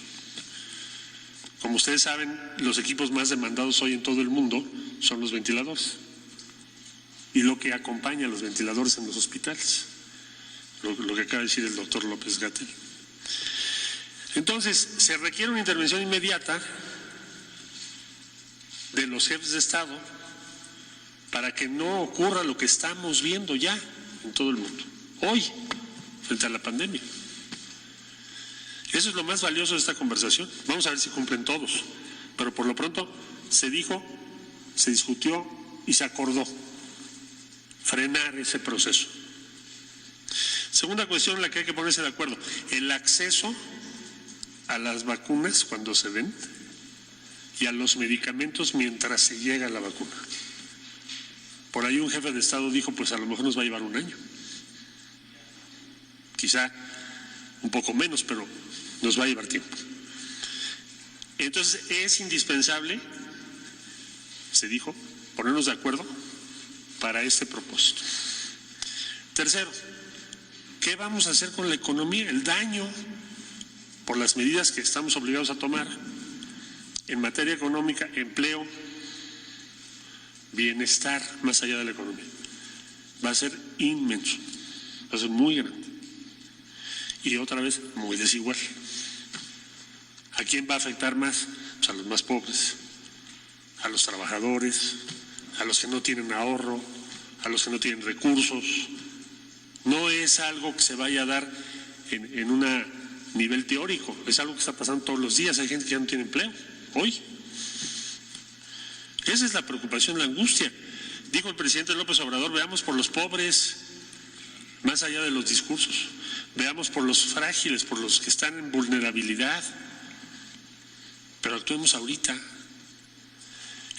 Como ustedes saben, los equipos más demandados hoy en todo el mundo son los ventiladores y lo que acompaña a los ventiladores en los hospitales, lo que acaba de decir el doctor López-Gatell. Entonces, se requiere una intervención inmediata de los jefes de Estado para que no ocurra lo que estamos viendo ya en todo el mundo, hoy, frente a la pandemia. Eso es lo más valioso de esta conversación. Vamos a ver si cumplen todos, pero por lo pronto se dijo, se discutió y se acordó frenar ese proceso. Segunda cuestión en la que hay que ponerse de acuerdo, el acceso a las vacunas cuando se den y a los medicamentos mientras se llega a la vacuna. Por ahí un jefe de Estado dijo, pues a lo mejor nos va a llevar un año, quizá un poco menos, pero nos va a llevar tiempo. Entonces es indispensable, se dijo, ponernos de acuerdo para este propósito. Tercero, ¿qué vamos a hacer con la economía? El daño por las medidas que estamos obligados a tomar en materia económica, empleo, bienestar, más allá de la economía, va a ser inmenso, va a ser muy grande y otra vez muy desigual. ¿A quién va a afectar más? Pues a los más pobres, a los trabajadores, a los que no tienen ahorro, a los que no tienen recursos. No es algo que se vaya a dar en un nivel teórico, es algo que está pasando todos los días. Hay gente que ya no tiene empleo hoy. Esa es la preocupación, la angustia. Dijo el presidente López Obrador, veamos por los pobres, más allá de los discursos, veamos por los frágiles, por los que están en vulnerabilidad, pero actuemos ahorita.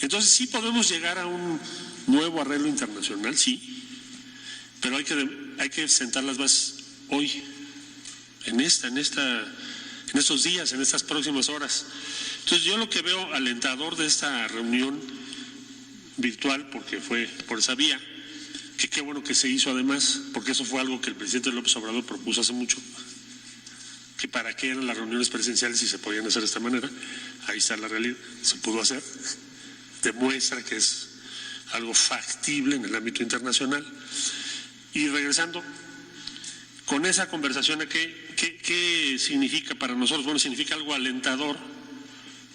Entonces sí podemos llegar a un nuevo arreglo internacional, sí, pero hay que sentar las bases hoy, en estos días, en estas próximas horas. Entonces yo lo que veo alentador de esta reunión virtual, porque fue por esa vía, que qué bueno que se hizo además, porque eso fue algo que el presidente López Obrador propuso hace mucho, que para qué eran las reuniones presenciales si se podían hacer de esta manera. Ahí está la realidad, se pudo hacer, demuestra que es algo factible en el ámbito internacional. Y regresando con esa conversación, ¿qué significa para nosotros? Bueno, significa algo alentador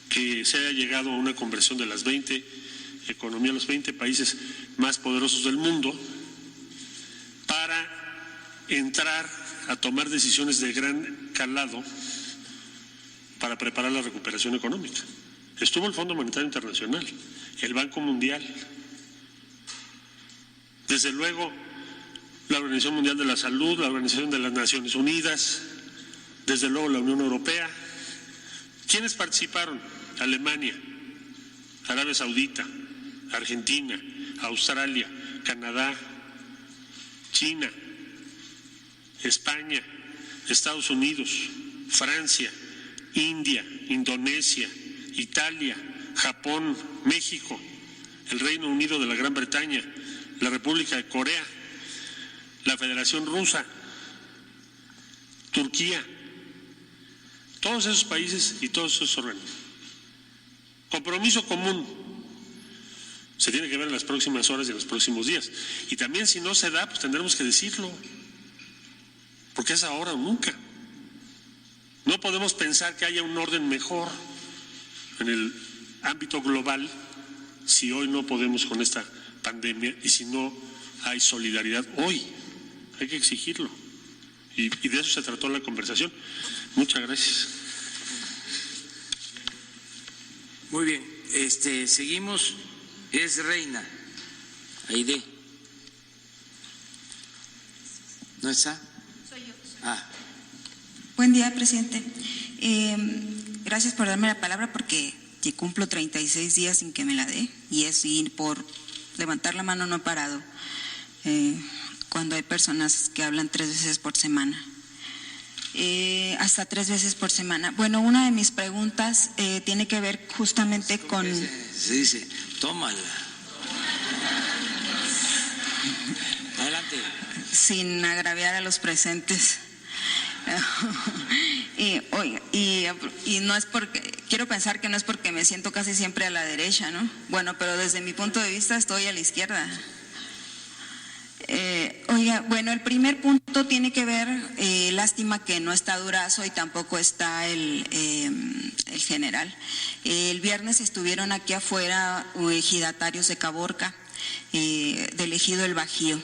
que se haya llegado a una conversión de las 20 economías, los 20 países más poderosos del mundo, para entrar a tomar decisiones de gran calado para preparar la recuperación económica. Estuvo el Fondo Monetario Internacional, el Banco Mundial, desde luego la Organización Mundial de la Salud, la Organización de las Naciones Unidas, desde luego la Unión Europea. ¿Quiénes participaron? Alemania, Arabia Saudita, Argentina, Australia, Canadá, China, España, Estados Unidos, Francia, India, Indonesia, Italia, Japón, México, el Reino Unido de la Gran Bretaña, la República de Corea, la Federación Rusa, Turquía, todos esos países y todos esos organismos. Compromiso común se tiene que ver en las próximas horas y en los próximos días. Y también si no se da, pues tendremos que decirlo, porque es ahora o nunca. No podemos pensar que haya un orden mejor en el ámbito global si hoy no podemos con esta pandemia y si no hay solidaridad hoy. Hay que exigirlo. Y de eso se trató la conversación. Muchas gracias. Muy bien, seguimos. Es Reina. Aide. ¿No está? Soy yo. Ah. Buen día, presidente. Gracias por darme la palabra porque cumplo 36 días sin que me la dé y es ir por levantar la mano no he parado cuando hay personas que hablan 3 veces por semana. Hasta 3 veces por semana. Bueno, una de mis preguntas tiene que ver justamente con… Se dice, tómala. Adelante. Sin agraviar a los presentes. Y no es porque, quiero pensar que no es porque me siento casi siempre a la derecha, ¿no? Bueno, pero desde mi punto de vista estoy a la izquierda. Bueno, el primer punto tiene que ver, lástima que no está Durazo y tampoco está el general. El viernes estuvieron aquí afuera ejidatarios de Caborca, del ejido El Bajío.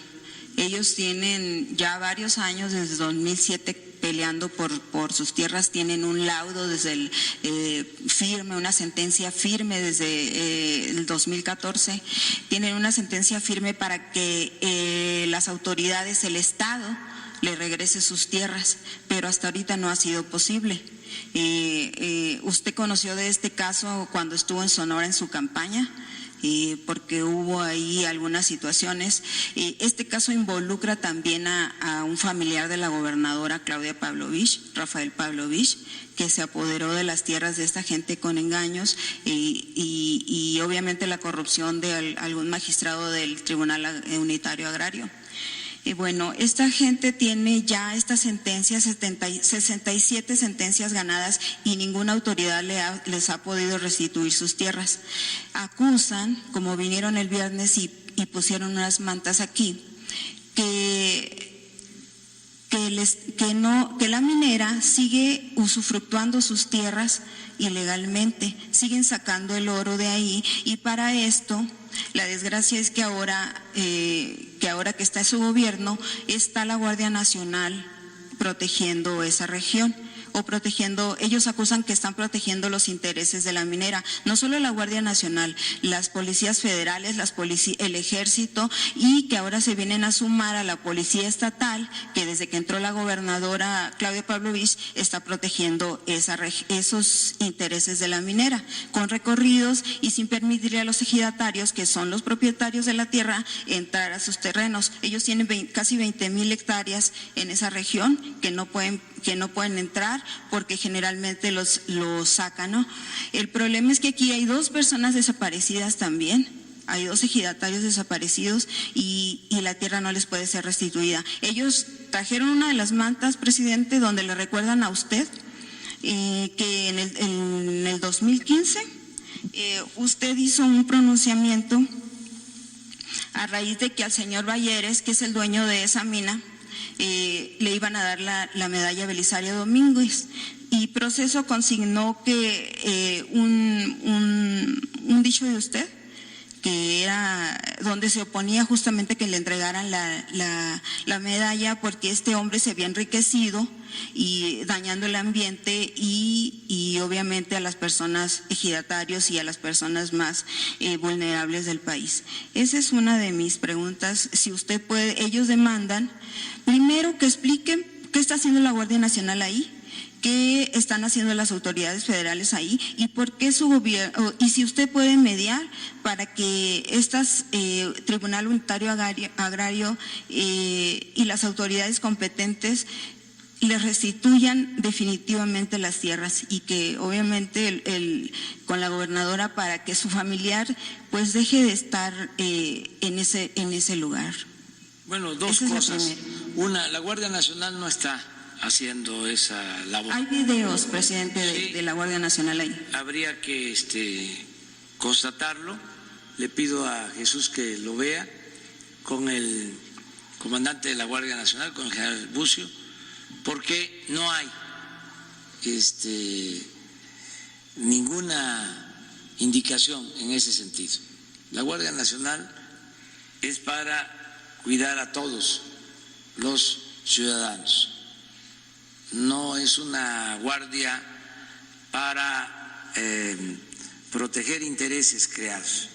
Ellos tienen ya varios años, desde 2007, peleando por sus tierras, tienen un laudo desde el firme, una sentencia firme desde el 2014, tienen una sentencia firme para que las autoridades, el Estado, le regrese sus tierras, pero hasta ahorita no ha sido posible. Usted conoció de este caso cuando estuvo en Sonora en su campaña, porque hubo ahí algunas situaciones. Este caso involucra también a un familiar de la gobernadora Claudia Pavlovich, Rafael Pavlovich, que se apoderó de las tierras de esta gente con engaños y obviamente la corrupción de algún magistrado del Tribunal Unitario Agrario. Bueno, esta gente tiene ya estas sentencias, 67 sentencias ganadas y ninguna autoridad les ha podido restituir sus tierras. Acusan, como vinieron el viernes y pusieron unas mantas aquí, que la minera sigue usufructuando sus tierras ilegalmente, siguen sacando el oro de ahí y para esto la desgracia es que ahora que está su gobierno está la Guardia Nacional protegiendo esa región o protegiendo, ellos acusan que están protegiendo los intereses de la minera, no solo la Guardia Nacional, las policías federales, el ejército y que ahora se vienen a sumar a la policía estatal que desde que entró la gobernadora Claudia Pavlovich está protegiendo esos intereses de la minera, con recorridos y sin permitirle a los ejidatarios, que son los propietarios de la tierra, entrar a sus terrenos. Ellos tienen casi 20,000 hectáreas en esa región que no pueden entrar porque generalmente los sacan, ¿no? El problema es que aquí hay 2 personas desaparecidas también, hay 2 ejidatarios desaparecidos y la tierra no les puede ser restituida. Ellos trajeron una de las mantas, presidente, donde le recuerdan a usted que en el 2015 usted hizo un pronunciamiento a raíz de que al señor Balleres, que es el dueño de esa mina, le iban a dar la medalla Belisario Domínguez y Proceso consignó que un dicho de usted que era donde se oponía justamente que le entregaran la medalla porque este hombre se había enriquecido y dañando el ambiente y obviamente a las personas ejidatarios y a las personas más vulnerables del país. Esa es una de mis preguntas. Si usted puede, ellos demandan primero que expliquen qué está haciendo la Guardia Nacional ahí, ¿Qué están haciendo las autoridades federales ahí? ¿Y por qué su gobierno, y si usted puede mediar para que Tribunal Unitario Agrario y las autoridades competentes les restituyan definitivamente las tierras y que obviamente con la gobernadora para que su familiar pues deje de estar en ese lugar? Bueno, dos cosas. Una, la Guardia Nacional no está haciendo esa labor. Hay videos, presidente, Sí, de la Guardia Nacional ahí. Habría que constatarlo. Le pido a Jesús que lo vea con el comandante de la Guardia Nacional, con el general Bucio, porque no hay ninguna indicación en ese sentido. La Guardia Nacional es para cuidar a todos los ciudadanos. No es una guardia para proteger intereses creados.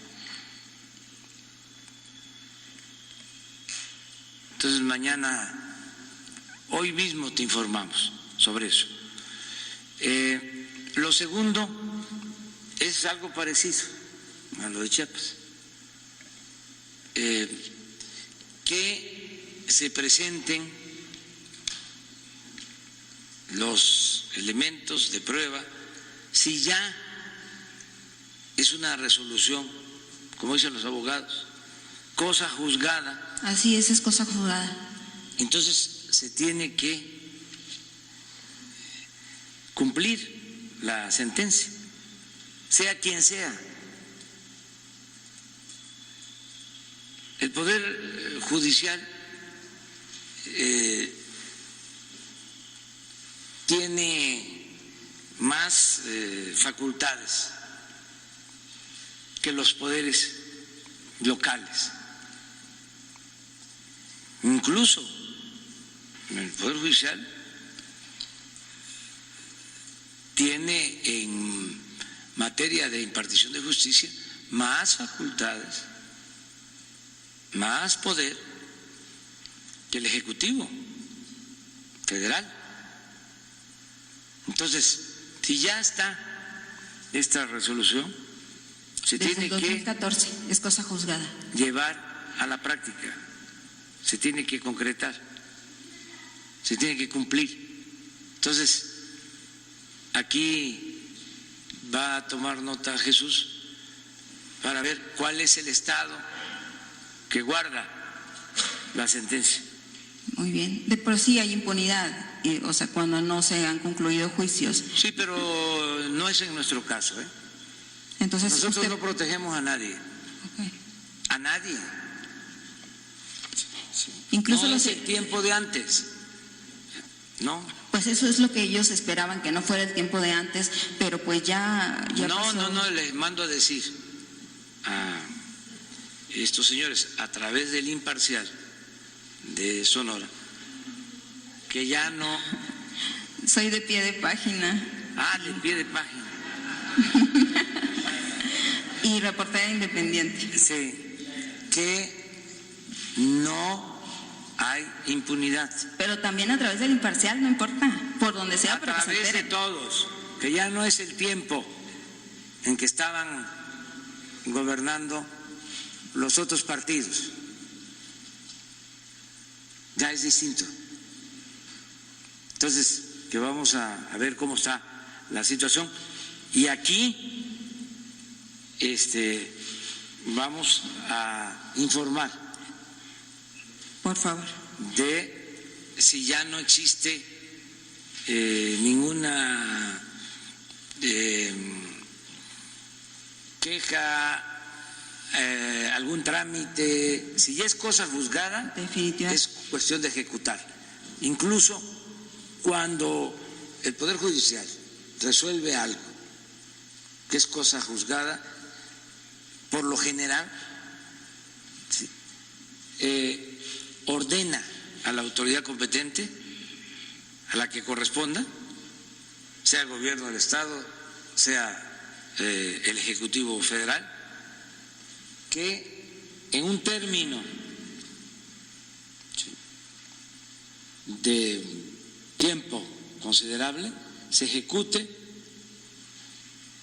Entonces hoy mismo te informamos sobre eso. Lo segundo es algo parecido a lo de Chiapas. Que se presenten los elementos de prueba, si ya es una resolución, como dicen los abogados, cosa juzgada. Así es cosa juzgada. Entonces se tiene que cumplir la sentencia, sea quien sea. El Poder Judicial tiene más facultades que los poderes locales. Incluso el Poder Judicial tiene en materia de impartición de justicia más facultades, más poder que el Ejecutivo Federal. Entonces, si ya está esta resolución, se Desde tiene 2014, es cosa juzgada. Llevar a la práctica, se tiene que concretar, se tiene que cumplir. Entonces, aquí va a tomar nota Jesús para ver cuál es el estado que guarda la sentencia. Muy bien. De por sí hay impunidad, o sea, cuando no se han concluido juicios. Sí, pero no es en nuestro caso, ¿eh? Entonces, nosotros no protegemos a nadie. Okay. A nadie. Incluso no es el tiempo de antes. No. Pues eso es lo que ellos esperaban, que no fuera el tiempo de antes, pero pues ya pasó. No, les mando a decir a estos señores a través del Imparcial de Sonora que ya no. Soy de pie de página. De pie de página. Y reportera independiente. Sí, que no hay impunidad. Pero también a través del Imparcial, no importa, por donde sea, a través de todos, que ya no es el tiempo en que estaban gobernando los otros partidos, ya es distinto. Entonces, que vamos a ver cómo está la situación. Y aquí vamos a informar, por favor, de si ya no existe ninguna queja, algún trámite. Si ya es cosa juzgada, es cuestión de ejecutar. Incluso cuando el Poder Judicial resuelve algo que es cosa juzgada, por lo general ordena a la autoridad competente, a la que corresponda, sea el gobierno del Estado, sea el Ejecutivo Federal, que en un término de tiempo considerable se ejecute,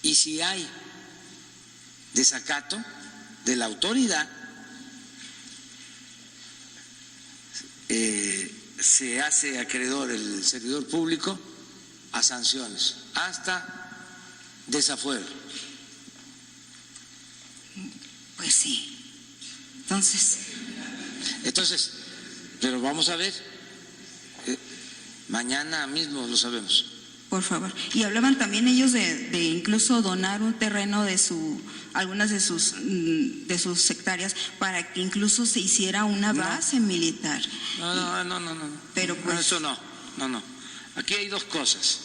y si hay desacato de la autoridad, se hace acreedor el servidor público a sanciones, hasta desafuero. Pues sí. Entonces, pero vamos a ver, mañana mismo lo sabemos. Por favor. Y hablaban también ellos de incluso donar un terreno de algunas de sus hectáreas para que incluso se hiciera una base militar. No. Pero pues eso no. Aquí hay dos cosas,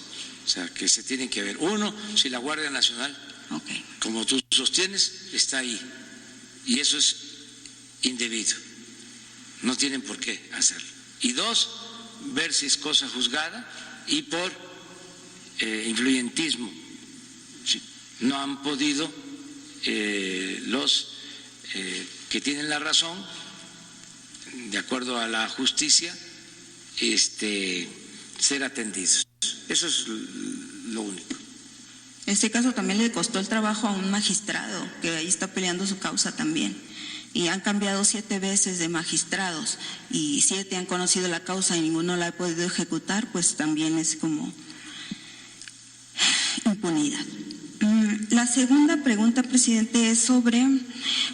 o sea, que se tienen que ver. Uno, si la Guardia Nacional, como tú sostienes, está ahí, y eso es indebido, no tienen por qué hacerlo. Y dos, ver si es cosa juzgada y por influyentismo. No han podido los que tienen la razón, de acuerdo a la justicia, ser atendidos. Eso es lo único. Este caso también le costó el trabajo a un magistrado que ahí está peleando su causa también. Y han cambiado 7 veces de magistrados y 7 han conocido la causa y ninguno la ha podido ejecutar, pues también es como impunidad. La segunda pregunta, presidente, es sobre,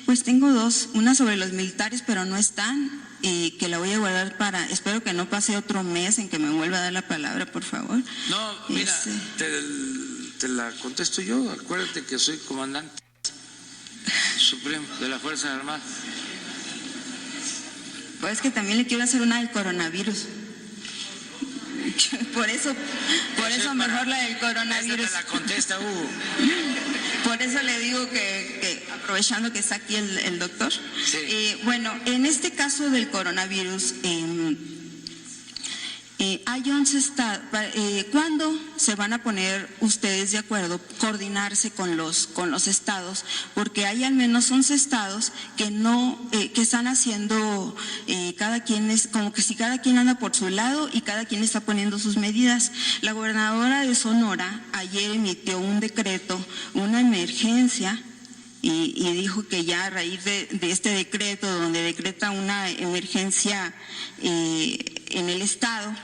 pues tengo dos, una sobre los militares, pero no están, que la voy a guardar para, espero que no pase otro mes en que me vuelva a dar la palabra, por favor. No, mira, te la contesto yo, acuérdate que soy comandante supremo de la Fuerza Armada. Pues que también le quiero hacer una del coronavirus. Por eso mejor la del coronavirus. Esta te la contesta Hugo. Por eso le digo que aprovechando que está aquí el doctor. Sí. Bueno, en este caso del coronavirus, hay 11 estados. ¿Cuándo se van a poner ustedes de acuerdo, coordinarse con los estados? Porque hay al menos 11 estados que que están haciendo, cada quien es como que si cada quien anda por su lado y cada quien está poniendo sus medidas. La gobernadora de Sonora ayer emitió un decreto, una emergencia. Y dijo que ya a raíz de este decreto, donde decreta una emergencia en el estado,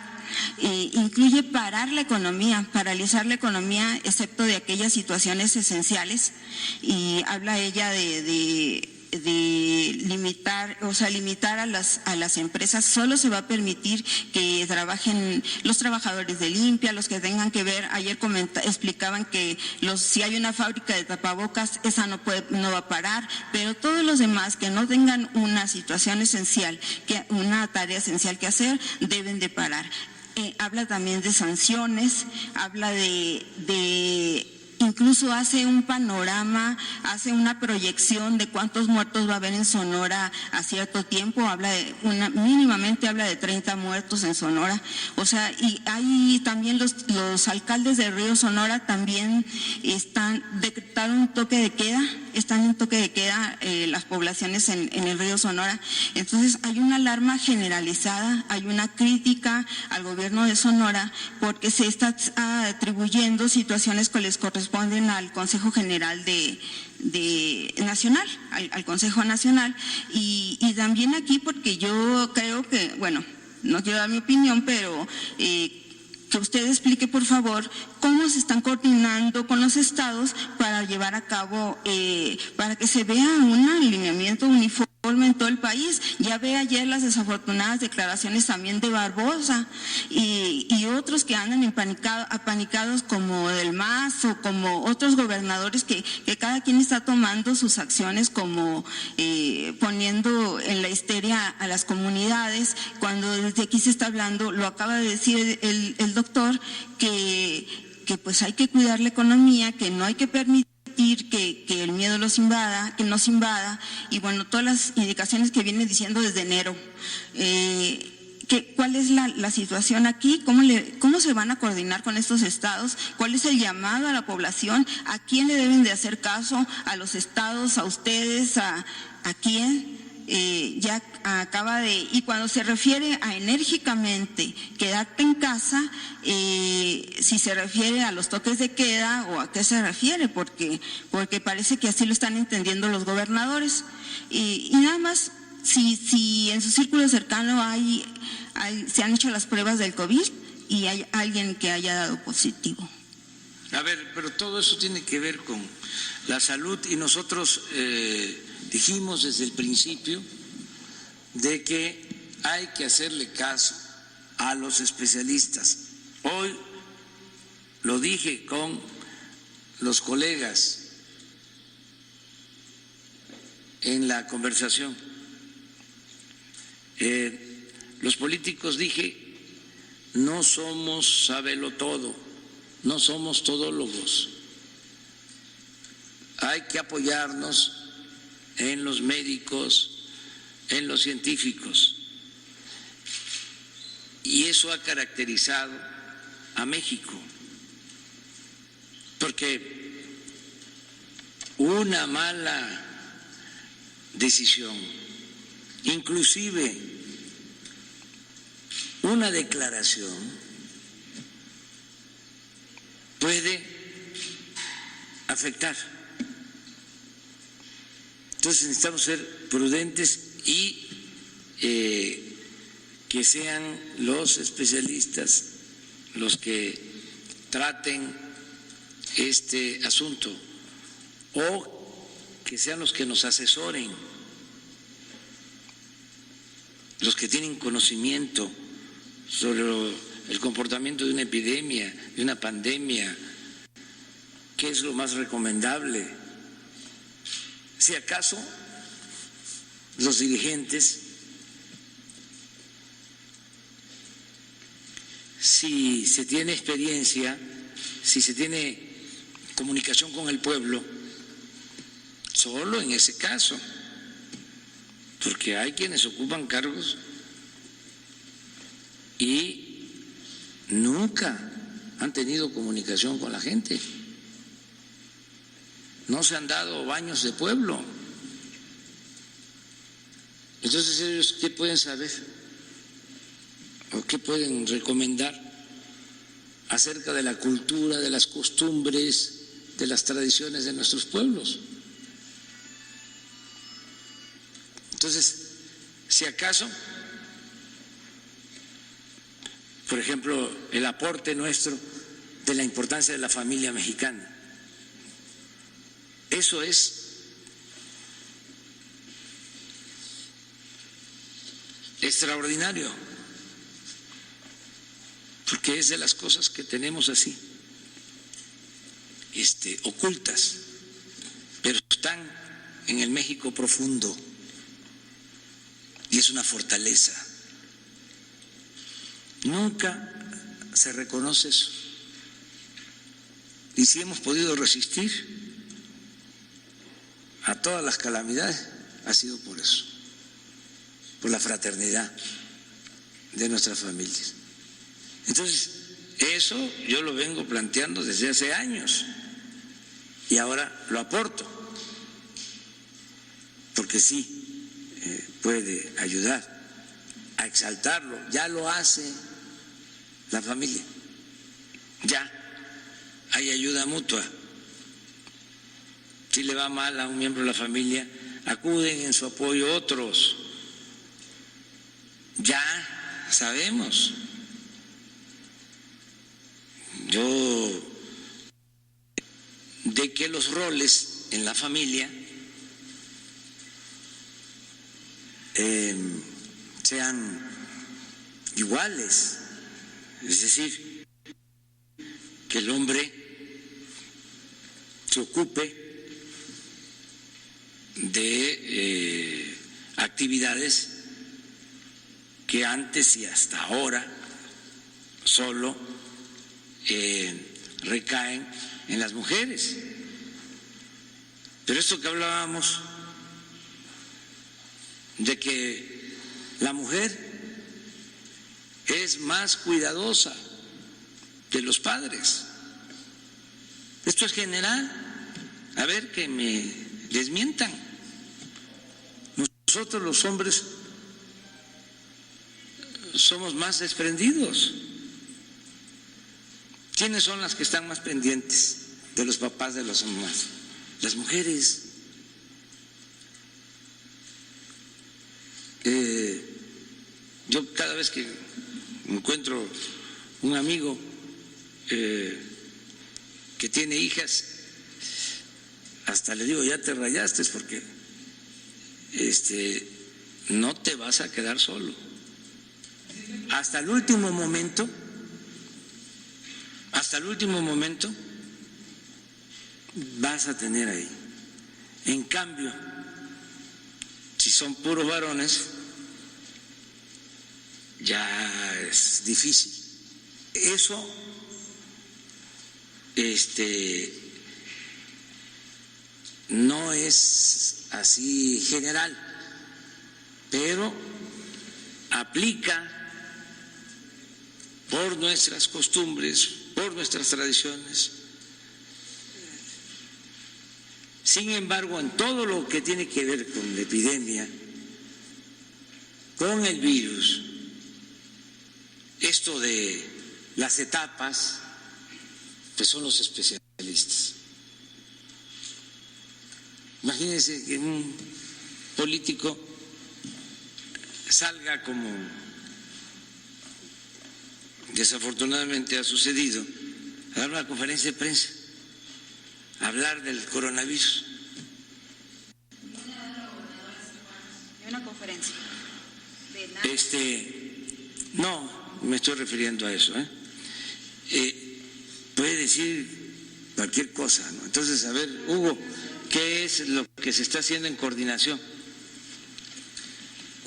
incluye parar la economía, paralizar la economía, excepto de aquellas situaciones esenciales, y habla ella de limitar, limitar a las empresas. Solo se va a permitir que trabajen los trabajadores de limpia, los que tengan que ver. Ayer explicaban que si hay una fábrica de tapabocas, esa no va a parar, pero todos los demás que no tengan una situación esencial, una tarea esencial que hacer, deben de parar. Habla también de sanciones, habla incluso hace un panorama, hace una proyección de cuántos muertos va a haber en Sonora a cierto tiempo, mínimamente habla de 30 muertos en Sonora. O sea, y hay también los alcaldes de Río Sonora también decretaron un toque de queda, están en toque de queda las poblaciones en el Río Sonora. Entonces hay una alarma generalizada, hay una crítica al gobierno de Sonora porque se está atribuyendo situaciones que les corresponden al Consejo General Nacional, al Consejo Nacional, y también aquí porque yo creo que, bueno, no quiero dar mi opinión, pero que usted explique, por favor, cómo se están coordinando con los estados para llevar a cabo, para que se vea un alineamiento uniforme en todo el país. Ya ve ayer las desafortunadas declaraciones también de Barbosa y otros que andan apanicados como del MAS o como otros gobernadores que cada quien está tomando sus acciones como poniendo en la histeria a las comunidades, cuando desde aquí se está hablando, lo acaba de decir el doctor, que pues hay que cuidar la economía, que no hay que permitir que el miedo nos invada, y bueno, todas las indicaciones que viene diciendo desde enero. ¿Cuál es la situación aquí? ¿Cómo se van a coordinar con estos estados? ¿Cuál es el llamado a la población? ¿A quién le deben de hacer caso? ¿A los estados? ¿A ustedes? ¿A quién? ya acaba de, y cuando se refiere a enérgicamente quedarte en casa, si se refiere a los toques de queda o a qué se refiere, porque parece que así lo están entendiendo los gobernadores. Y nada más, si en su círculo cercano se han hecho las pruebas del COVID y hay alguien que haya dado positivo. A ver, pero todo eso tiene que ver con la salud y nosotros dijimos desde el principio de que hay que hacerle caso a los especialistas. Hoy lo dije con los colegas en la conversación. Los políticos, dije, no somos sabelotodo, no somos todólogos. Hay que apoyarnos en los médicos, en los científicos. Y eso ha caracterizado a México, porque una mala decisión, inclusive una declaración, puede afectar. Entonces necesitamos ser prudentes y que sean los especialistas los que traten este asunto o que sean los que nos asesoren, los que tienen conocimiento sobre el comportamiento de una epidemia, de una pandemia, qué es lo más recomendable. Si acaso los dirigentes, si se tiene experiencia, si se tiene comunicación con el pueblo, solo en ese caso, porque hay quienes ocupan cargos y nunca han tenido comunicación con la gente. No se han dado baños de pueblo. Entonces, ellos, ¿qué pueden saber? ¿O qué pueden recomendar acerca de la cultura, de las costumbres, de las tradiciones de nuestros pueblos? Entonces, si acaso, por ejemplo, el aporte nuestro de la importancia de la familia mexicana, eso es extraordinario, porque es de las cosas que tenemos así, ocultas, pero están en el México profundo y es una fortaleza. Nunca se reconoce eso. Y si hemos podido resistir a todas las calamidades, ha sido por eso, por la fraternidad de nuestras familias. Entonces, eso yo lo vengo planteando desde hace años y ahora lo aporto, porque sí puede ayudar a exaltarlo. Ya lo hace la familia, ya hay ayuda mutua. Si le va mal a un miembro de la familia, acuden en su apoyo otros. Ya sabemos. De que los roles en la familia sean iguales, es decir, que el hombre se ocupe de actividades que antes y hasta ahora solo recaen en las mujeres. Pero esto que hablábamos de que la mujer es más cuidadosa de los padres, esto es general. A ver, que me desmientan. Nosotros los hombres somos más desprendidos. ¿Quiénes son las que están más pendientes de los papás, de las mamás? Las mujeres. Yo cada vez que encuentro un amigo que tiene hijas, hasta le digo, ya te rayaste porque no te vas a quedar solo. Hasta el último momento vas a tener ahí. En cambio, si son puros varones, ya es difícil. Eso no es así general, pero aplica por nuestras costumbres, por nuestras tradiciones. Sin embargo, en todo lo que tiene que ver con la epidemia, con el virus, esto de las etapas, pues son los especialistas. Imagínense que un político salga, como desafortunadamente ha sucedido, a dar una conferencia de prensa, a hablar del coronavirus. Una conferencia. No, me estoy refiriendo a eso. Puede decir cualquier cosa, ¿no? Entonces, a ver, Hugo, ¿qué es lo que se está haciendo en coordinación?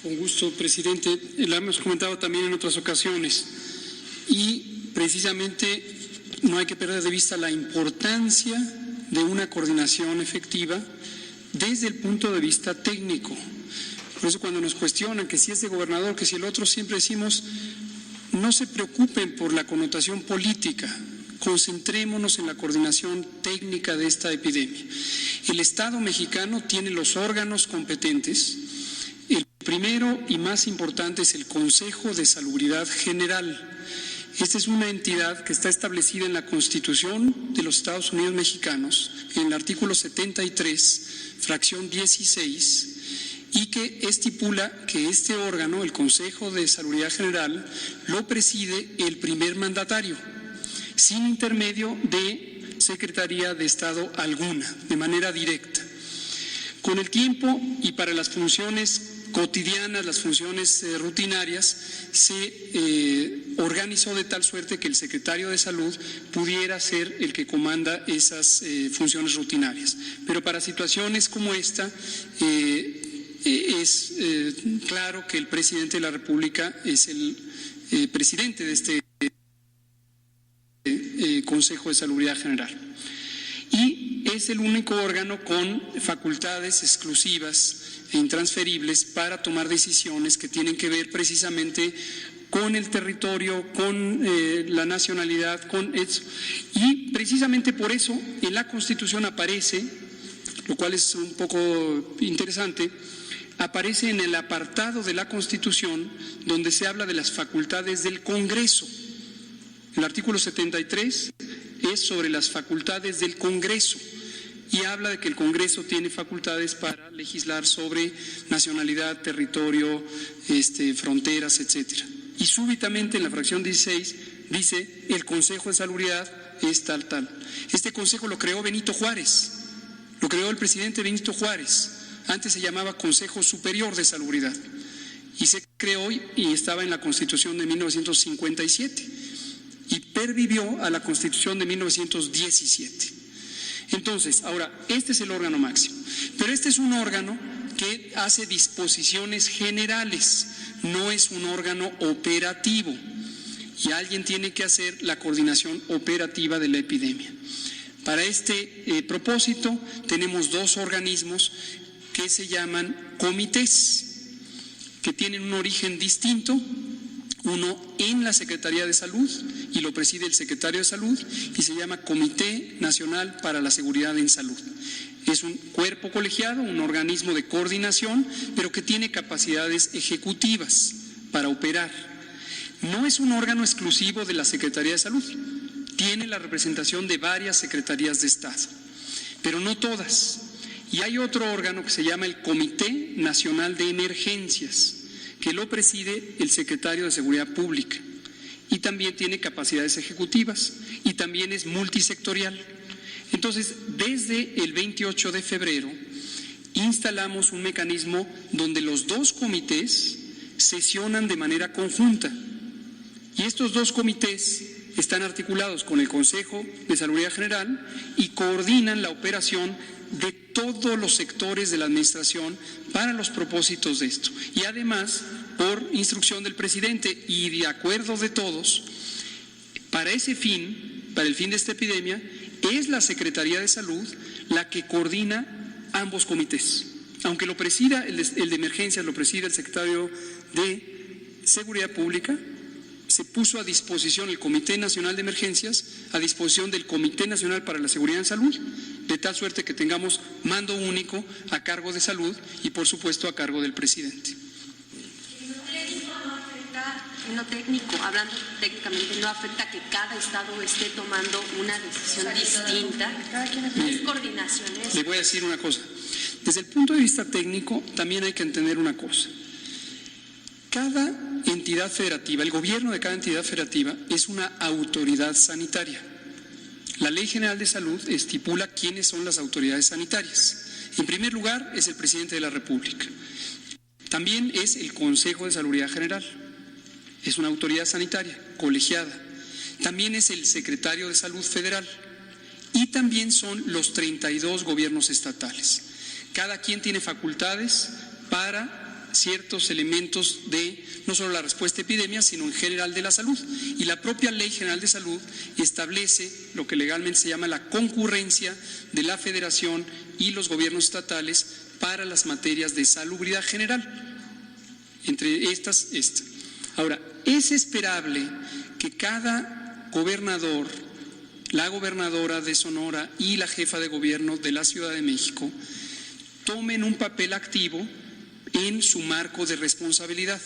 Con gusto, presidente. Lo hemos comentado también en otras ocasiones y precisamente no hay que perder de vista la importancia de una coordinación efectiva desde el punto de vista técnico. Por eso cuando nos cuestionan que si este gobernador, que si el otro, siempre decimos no se preocupen por la connotación política, concentrémonos en la coordinación técnica de esta epidemia. El Estado mexicano tiene los órganos competentes. El primero y más importante es el Consejo de Salubridad General. Esta es una entidad que está establecida en la Constitución de los Estados Unidos mexicanos, en el artículo 73, fracción 16, y que estipula que este órgano, el Consejo de Salubridad General, lo preside el primer mandatario, sin intermedio de Secretaría de Estado alguna, de manera directa. Con el tiempo y para las funciones cotidianas, las funciones rutinarias, se organizó de tal suerte que el secretario de Salud pudiera ser el que comanda esas funciones rutinarias. Pero para situaciones como esta, es claro que el presidente de la República es el presidente de este Consejo de Salubridad General. Y es el único órgano con facultades exclusivas e intransferibles para tomar decisiones que tienen que ver precisamente con el territorio, con la nacionalidad, con eso. Y precisamente por eso en la Constitución aparece, lo cual es un poco interesante, aparece en el apartado de la Constitución donde se habla de las facultades del Congreso. El artículo 73 es sobre las facultades del Congreso y habla de que el Congreso tiene facultades para legislar sobre nacionalidad, territorio, fronteras, etcétera. Y súbitamente en la fracción 16 dice el Consejo de Salubridad es tal. Este consejo lo creó Benito Juárez, lo creó el presidente Benito Juárez. Antes se llamaba Consejo Superior de Salubridad y se creó y estaba en la Constitución de 1957 y pervivió a la Constitución de 1917. Entonces, ahora, este es el órgano máximo, pero este es un órgano que hace disposiciones generales, no es un órgano operativo y alguien tiene que hacer la coordinación operativa de la epidemia. Para este propósito tenemos dos organismos que se llaman comités, que tienen un origen distinto, uno en la Secretaría de Salud y lo preside el secretario de Salud y se llama Comité Nacional para la Seguridad en Salud. Es un cuerpo colegiado, un organismo de coordinación, pero que tiene capacidades ejecutivas para operar. No es un órgano exclusivo de la Secretaría de Salud. Tiene la representación de varias secretarías de Estado, pero no todas. Y hay otro órgano que se llama el Comité Nacional de Emergencias, que lo preside el secretario de Seguridad Pública, y también tiene capacidades ejecutivas, y también es multisectorial. Entonces, desde el 28 de febrero, instalamos un mecanismo donde los dos comités sesionan de manera conjunta, y estos dos comités están articulados con el Consejo de Salubridad General y coordinan la operación de todos los sectores de la administración para los propósitos de esto. Y además, por instrucción del presidente y de acuerdo de todos, para ese fin, para el fin de esta epidemia, es la Secretaría de Salud la que coordina ambos comités. Aunque lo presida, el de emergencias lo presida el secretario de Seguridad Pública, se puso a disposición el Comité Nacional de Emergencias, a disposición del Comité Nacional para la Seguridad en Salud, de tal suerte que tengamos mando único a cargo de salud y, por supuesto, a cargo del presidente. En lo técnico, hablando técnicamente, no afecta que cada estado esté tomando una decisión distinta. ¿Es coordinaciones? Le voy a decir una cosa. Desde el punto de vista técnico, también hay que entender una cosa. Cada entidad federativa, el gobierno de cada entidad federativa es una autoridad sanitaria. La Ley General de Salud estipula quiénes son las autoridades sanitarias. En primer lugar, es el presidente de la República. También es el Consejo de Salubridad General. Es una autoridad sanitaria, colegiada. También es el secretario de Salud Federal. Y también son los 32 gobiernos estatales. Cada quien tiene facultades para ciertos elementos de no solo la respuesta a epidemias, sino en general de la salud. Y la propia Ley General de Salud establece lo que legalmente se llama la concurrencia de la Federación y los gobiernos estatales para las materias de salubridad general. Entre estas, esta. Ahora, es esperable que cada gobernador, la gobernadora de Sonora y la jefa de gobierno de la Ciudad de México tomen un papel activo en su marco de responsabilidad.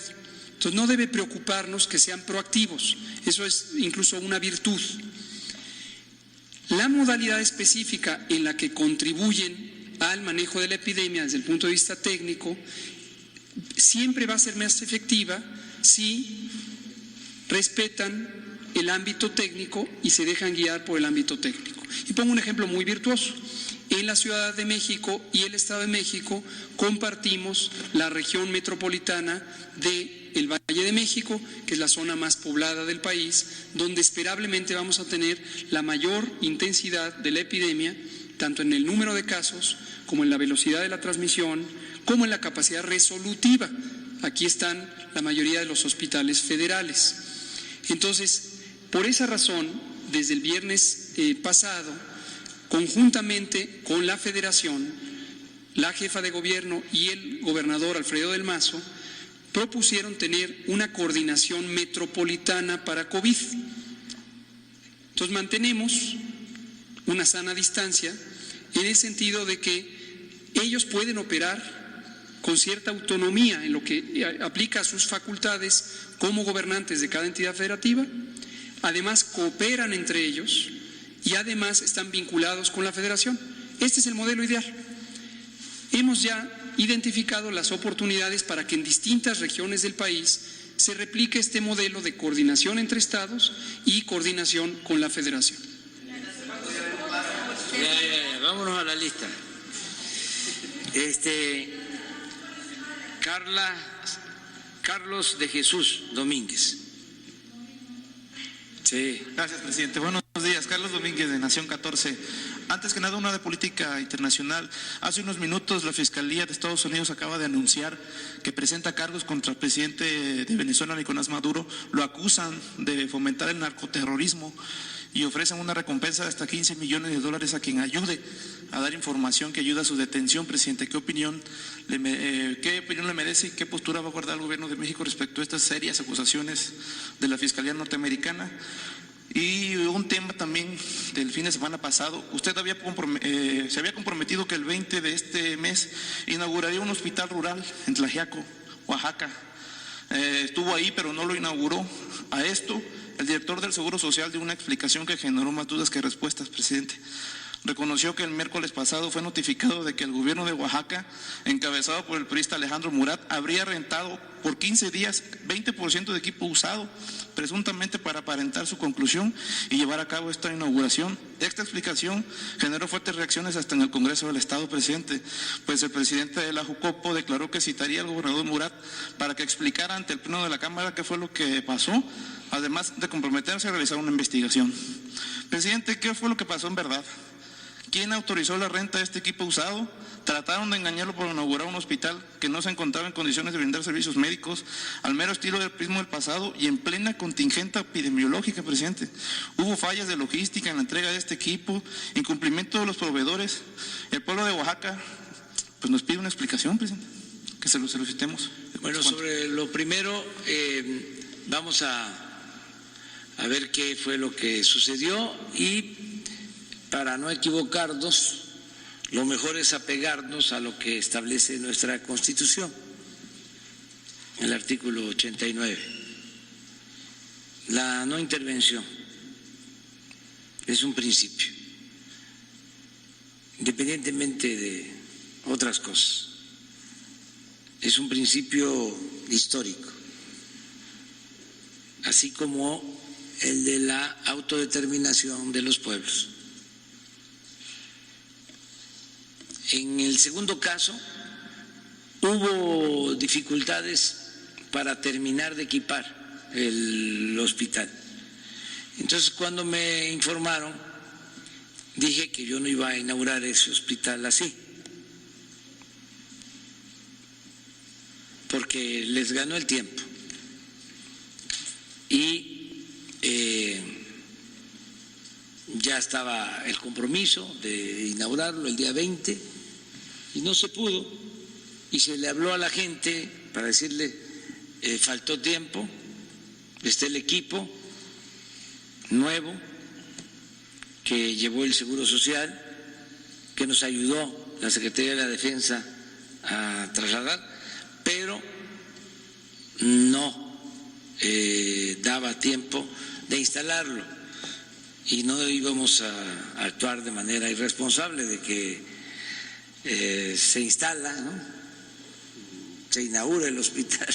Entonces no debe preocuparnos que sean proactivos, eso es incluso una virtud. La modalidad específica en la que contribuyen al manejo de la epidemia desde el punto de vista técnico siempre va a ser más efectiva si respetan el ámbito técnico y se dejan guiar por el ámbito técnico. Y pongo un ejemplo muy virtuoso. En la Ciudad de México y el Estado de México compartimos la región metropolitana del Valle de México, que es la zona más poblada del país, donde esperablemente vamos a tener la mayor intensidad de la epidemia, tanto en el número de casos, como en la velocidad de la transmisión, como en la capacidad resolutiva. Aquí están la mayoría de los hospitales federales. Entonces, por esa razón, desde el viernes pasado, conjuntamente con la Federación, la jefa de gobierno y el gobernador Alfredo del Mazo propusieron tener una coordinación metropolitana para COVID. Entonces mantenemos una sana distancia en el sentido de que ellos pueden operar con cierta autonomía en lo que aplica a sus facultades como gobernantes de cada entidad federativa, además cooperan entre ellos y además están vinculados con la Federación. Este es el modelo ideal. Hemos ya identificado las oportunidades para que en distintas regiones del país se replique este modelo de coordinación entre estados y coordinación con la Federación. Vámonos a la lista. Carlos de Jesús Domínguez. Sí. Gracias, presidente. Buenos días. Carlos Domínguez, de Nación 14. Antes que nada, una de política internacional. Hace unos minutos la Fiscalía de Estados Unidos acaba de anunciar que presenta cargos contra el presidente de Venezuela, Nicolás Maduro. Lo acusan de fomentar el narcoterrorismo y ofrecen una recompensa de hasta $15 millones a quien ayude a dar información que ayuda a su detención. Presidente, ¿qué opinión le merece y qué postura va a guardar el gobierno de México respecto a estas serias acusaciones de la Fiscalía norteamericana? Y un tema también del fin de semana pasado, usted se había comprometido que el 20 de este mes inauguraría un hospital rural en Tlaxiaco, Oaxaca. Estuvo ahí, pero no lo inauguró. A esto, el director del Seguro Social dio una explicación que generó más dudas que respuestas, presidente. Reconoció que el miércoles pasado fue notificado de que el gobierno de Oaxaca, encabezado por el priista Alejandro Murat, habría rentado por 15 días 20% de equipo usado, presuntamente para aparentar su conclusión y llevar a cabo esta inauguración. Esta explicación generó fuertes reacciones hasta en el Congreso del Estado, presidente, pues el presidente de la Jucopo declaró que citaría al gobernador Murat para que explicara ante el Pleno de la Cámara qué fue lo que pasó, además de comprometerse a realizar una investigación. Presidente, ¿qué fue lo que pasó en verdad? ¿Quién autorizó la renta de este equipo usado? Trataron de engañarlo por inaugurar un hospital que no se encontraba en condiciones de brindar servicios médicos, al mero estilo del prismo del pasado y en plena contingente epidemiológica, presidente. Hubo fallas de logística en la entrega de este equipo, incumplimiento de los proveedores. El pueblo de Oaxaca pues nos pide una explicación, presidente, que se lo solicitemos. Bueno, sobre lo primero, vamos a ver qué fue lo que sucedió y para no equivocarnos, lo mejor es apegarnos a lo que establece nuestra Constitución, el artículo 89. La no intervención es un principio, independientemente de otras cosas. Es un principio histórico, así como el de la autodeterminación de los pueblos. En el segundo caso, hubo dificultades para terminar de equipar el hospital. Entonces, cuando me informaron, dije que yo no iba a inaugurar ese hospital así, porque les ganó el tiempo. Y ya estaba el compromiso de inaugurarlo el día 20, y no se pudo, y se le habló a la gente para decirle, faltó tiempo, está el equipo nuevo que llevó el Seguro Social, que nos ayudó la Secretaría de la Defensa a trasladar, pero no daba tiempo de instalarlo y no íbamos a actuar de manera irresponsable de que se instala, ¿no? Se inaugura el hospital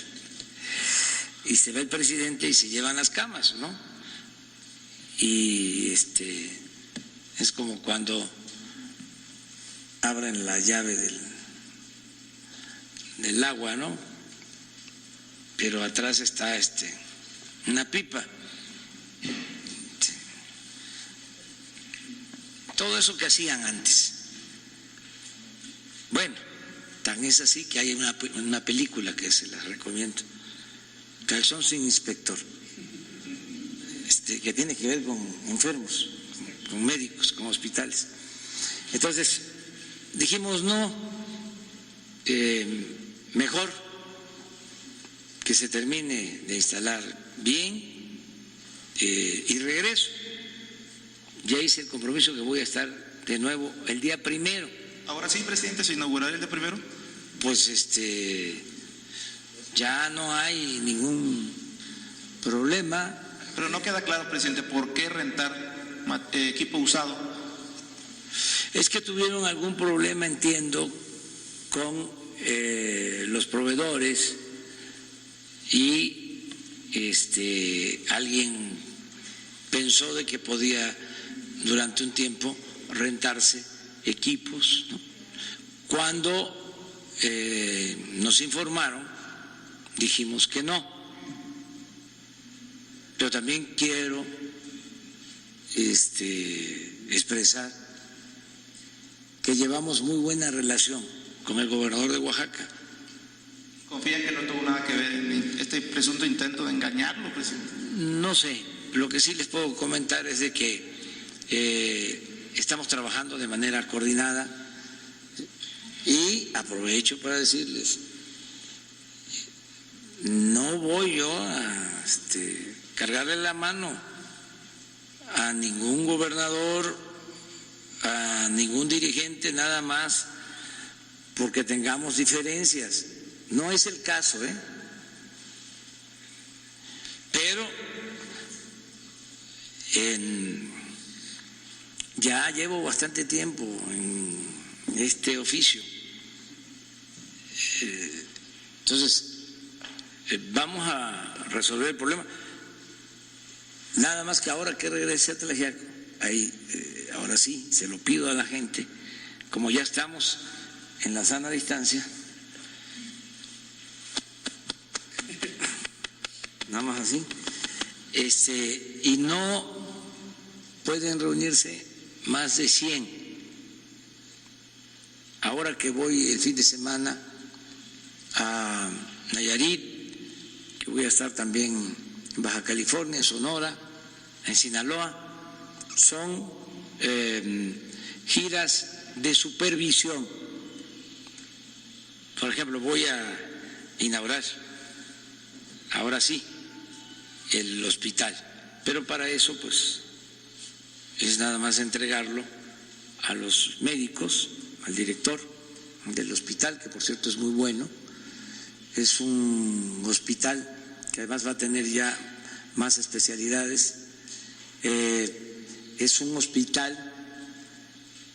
y se ve el presidente y se llevan las camas, ¿no? Y es como cuando abren la llave del agua, ¿no? Pero atrás está una pipa. Todo eso que hacían antes. Bueno, tan es así que hay una película que se la recomiendo, Calzón sin inspector, que tiene que ver con enfermos, con médicos, con hospitales. Entonces, dijimos no, mejor que se termine de instalar bien y regreso. Ya hice el compromiso que voy a estar de nuevo el día 1. Ahora sí, presidente, ¿se inaugurará el día 1? Pues ya no hay ningún problema. Pero no queda claro, presidente, ¿por qué rentar equipo usado? Es que tuvieron algún problema, entiendo, con los proveedores y alguien pensó de que podía durante un tiempo rentarse equipos, ¿no? Cuando nos informaron, dijimos que no. Pero también quiero expresar que llevamos muy buena relación con el gobernador de Oaxaca. ¿Confían que no tuvo nada que ver en este presunto intento de engañarlo, presidente? No sé, lo que sí les puedo comentar es de que estamos trabajando de manera coordinada y aprovecho para decirles, no voy yo a cargarle la mano a ningún gobernador, a ningún dirigente, nada más porque tengamos diferencias. No es el caso, Pero ya llevo bastante tiempo en este oficio. Entonces, vamos a resolver el problema. Nada más que ahora que regrese a Tlaxiaco, ahí, ahora sí, se lo pido a la gente, como ya estamos en la sana distancia, nada más así, y no pueden reunirse más de 100. Ahora que voy el fin de semana a Nayarit, que voy a estar también en Baja California, en Sonora, en Sinaloa, son giras de supervisión. Por ejemplo, voy a inaugurar, ahora sí, el hospital, pero para eso pues es nada más entregarlo a los médicos, al director del hospital, que por cierto es muy bueno. Es un hospital que además va a tener ya más especialidades. Es un hospital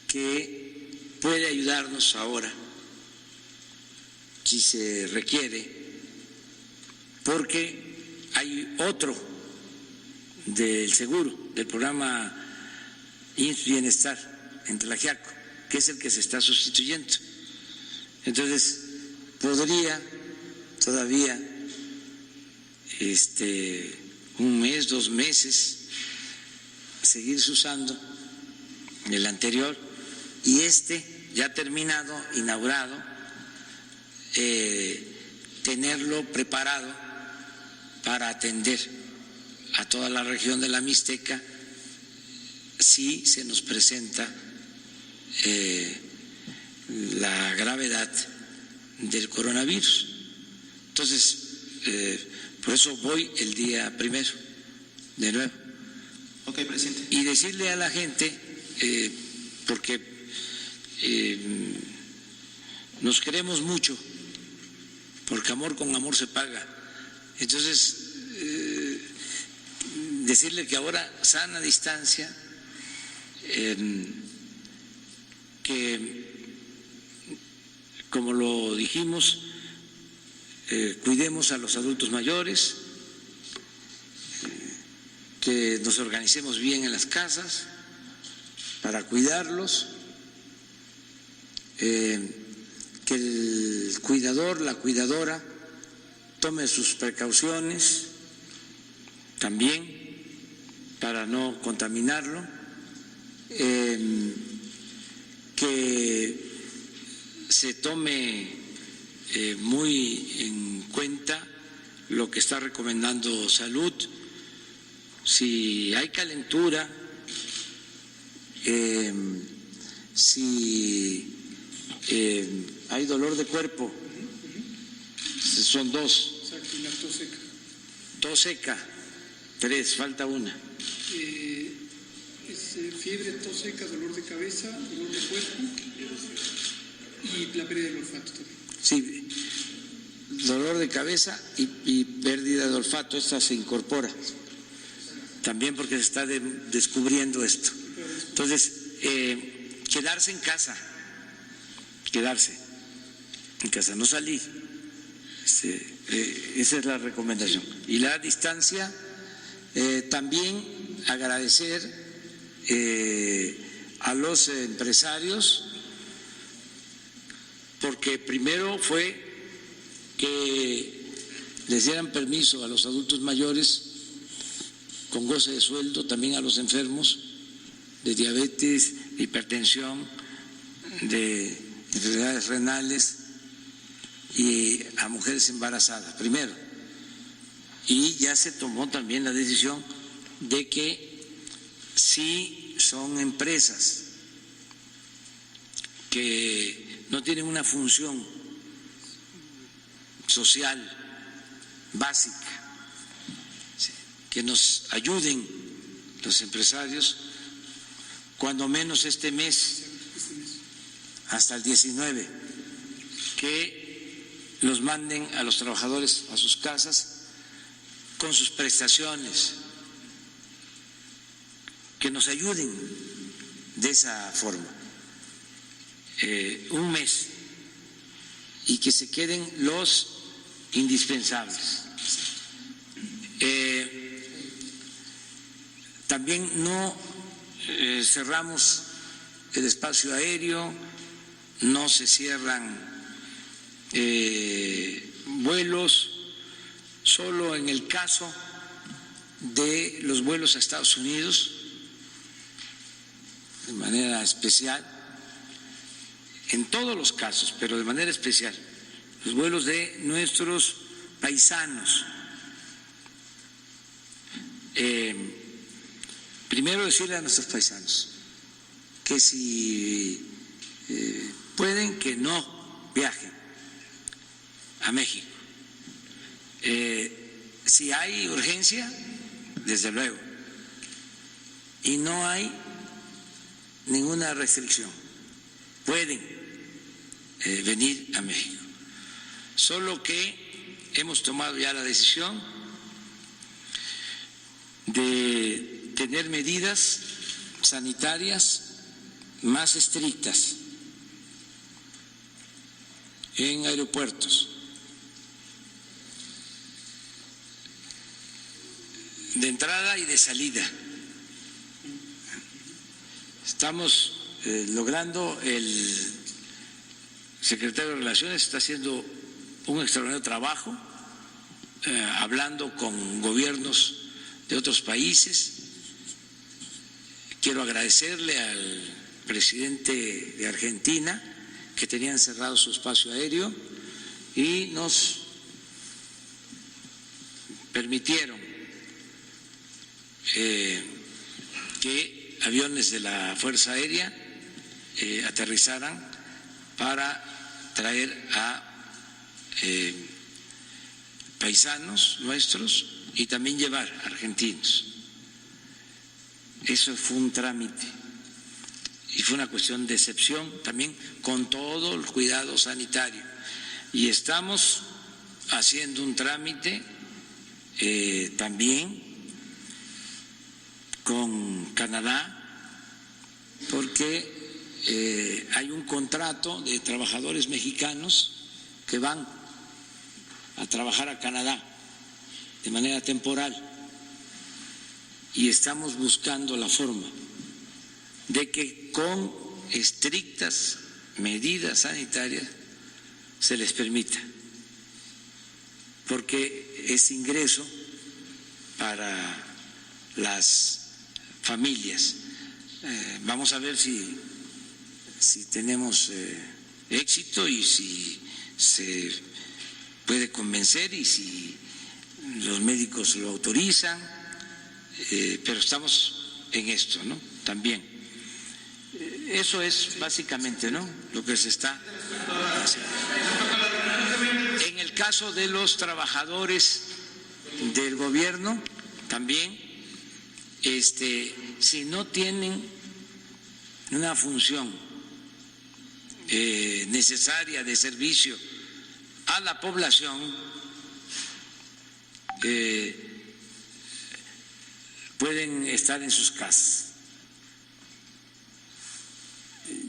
que puede ayudarnos ahora, si se requiere, porque hay otro del seguro, del programa IMSS Bienestar en Tlaxiaco, que es el que se está sustituyendo. Entonces, podría todavía un mes, 2 meses seguirse usando el anterior, y ya terminado, inaugurado, tenerlo preparado para atender a toda la región de la Mixteca si se nos presenta la gravedad del coronavirus. Entonces, por eso voy el día 1 de nuevo. Ok, presidente. Y decirle a la gente, porque nos queremos mucho, porque amor con amor se paga. Entonces, decirle que ahora sana distancia, que como lo dijimos, cuidemos a los adultos mayores, que nos organicemos bien en las casas para cuidarlos, que el cuidador, la cuidadora, tome sus precauciones también para no contaminarlo, que se tome muy en cuenta lo que está recomendando Salud. Si hay calentura, si hay dolor de cuerpo, son 2. Exacto, y la tos seca. Tos seca, 3, falta una. Fiebre, tos seca, dolor de cabeza, dolor de cuerpo y la pérdida del olfato también. Sí, dolor de cabeza y pérdida de olfato, esta se incorpora también porque se está descubriendo esto. Entonces, quedarse en casa, no salir. Esa es la recomendación. Y la distancia, también agradecer a los empresarios, porque primero fue que les dieran permiso a los adultos mayores con goce de sueldo, también a los enfermos de diabetes, de hipertensión, de enfermedades renales y a mujeres embarazadas, primero. Y ya se tomó también la decisión de que si son empresas que no tienen una función social básica, que nos ayuden los empresarios, cuando menos este mes, hasta el 19, que los manden a los trabajadores a sus casas con sus prestaciones, que nos ayuden de esa forma, un mes, y que se queden los indispensables. También no cerramos el espacio aéreo, no se cierran vuelos, solo en el caso de los vuelos a Estados Unidos, de manera especial, en todos los casos, pero de manera especial, los vuelos de nuestros paisanos. Primero decirle a nuestros paisanos que si pueden, que no viajen a México. Si hay urgencia, desde luego, y no hay ninguna restricción, pueden venir a México. Solo que hemos tomado ya la decisión de tener medidas sanitarias más estrictas en aeropuertos, de entrada y de salida. Estamos logrando, el secretario de Relaciones está haciendo un extraordinario trabajo, hablando con gobiernos de otros países. Quiero agradecerle al presidente de Argentina, que tenían cerrado su espacio aéreo y nos permitieron que aviones de la Fuerza Aérea aterrizaran para traer a paisanos nuestros y también llevar argentinos. Eso fue un trámite y fue una cuestión de excepción, también con todo el cuidado sanitario. Y estamos haciendo un trámite también con Canadá, porque hay un contrato de trabajadores mexicanos que van a trabajar a Canadá de manera temporal, y estamos buscando la forma de que con estrictas medidas sanitarias se les permita, porque es ingreso para las familias. Vamos a ver si tenemos éxito y si se puede convencer y si los médicos lo autorizan, pero estamos en esto, ¿no? También. Eso es básicamente, ¿no?, lo que se está haciendo. En el caso de los trabajadores del gobierno, también, si no tienen una función necesaria de servicio a la población, pueden estar en sus casas.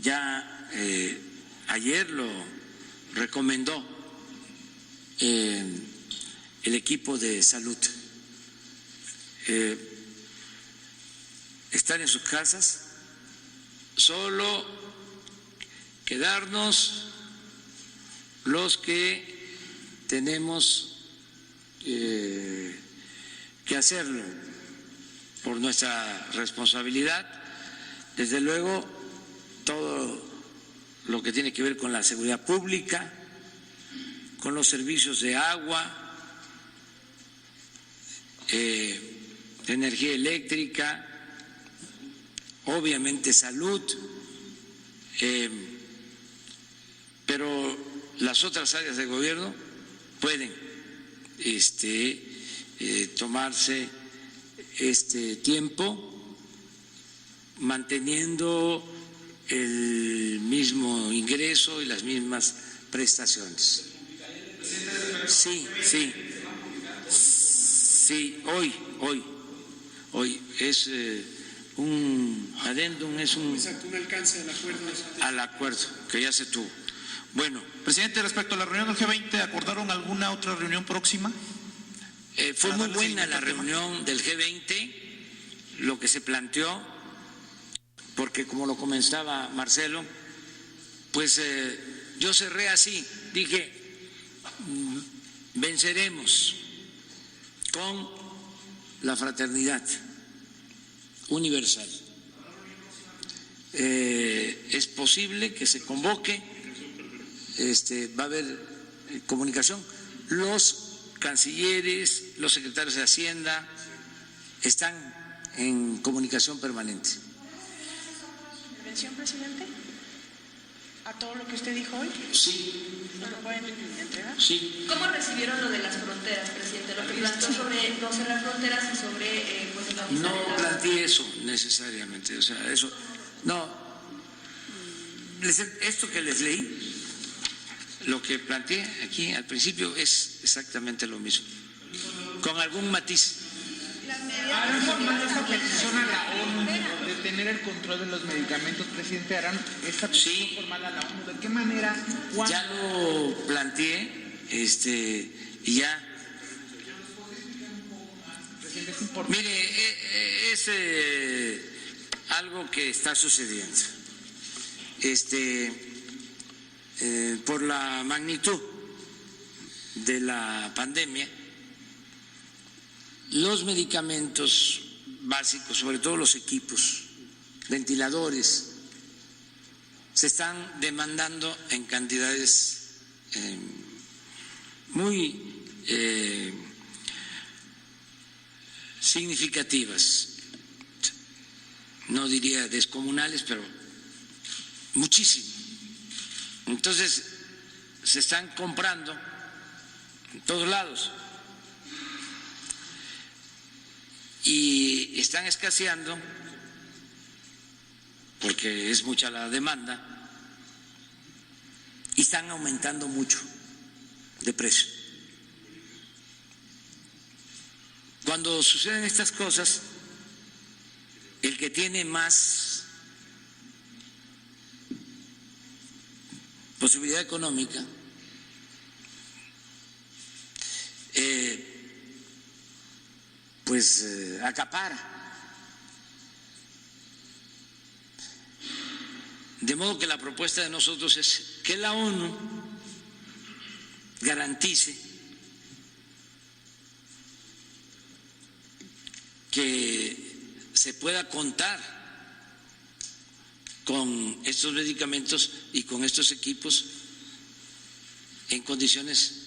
Ya ayer lo recomendó el equipo de salud, estar en sus casas, solo quedarnos los que tenemos que hacerlo por nuestra responsabilidad. Desde luego, todo lo que tiene que ver con la seguridad pública, con los servicios de agua, de energía eléctrica, obviamente salud, pero las otras áreas de gobierno pueden tomarse este tiempo manteniendo el mismo ingreso y las mismas prestaciones. Sí, hoy es un adendum, es un alcance al acuerdo que ya se tuvo. Bueno, presidente, respecto a la reunión del G20, ¿acordaron alguna otra reunión próxima? Fue muy buena la reunión del G20, lo que se planteó, porque como lo comentaba Marcelo, pues yo cerré así, dije, venceremos con la fraternidad universal. Es posible que se convoque, va a haber comunicación. Los cancilleres, los secretarios de Hacienda están en comunicación permanente. ¿Intervención, presidente? ¿A todo lo que usted dijo hoy? Sí. ¿No lo pueden entregar? Sí. ¿Cómo recibieron lo de las fronteras, presidente? Lo que planteó sobre no cerrar fronteras y sobre pues, la visa. No planteé eso necesariamente, o sea, eso no. Esto que les leí, lo que planteé aquí al principio es exactamente lo mismo, con algún matiz. ¿Harán formal esta petición a la ONU de tener el control de los medicamentos, presidente? ¿Harán esta petición formal a la ONU? ¿De qué manera? ¿Cuándo? Ya lo planteé, y ya. Presidente, es importante. Mire, es algo que está sucediendo. Por la magnitud de la pandemia, los medicamentos básicos, sobre todo los equipos, ventiladores, se están demandando en cantidades muy significativas, no diría descomunales, pero muchísimo. Entonces, se están comprando en todos lados y están escaseando porque es mucha la demanda y están aumentando mucho de precio. Cuando suceden estas cosas, el que tiene más posibilidad económica acapara. De modo que la propuesta de nosotros es que la ONU garantice que se pueda contar con estos medicamentos y con estos equipos en condiciones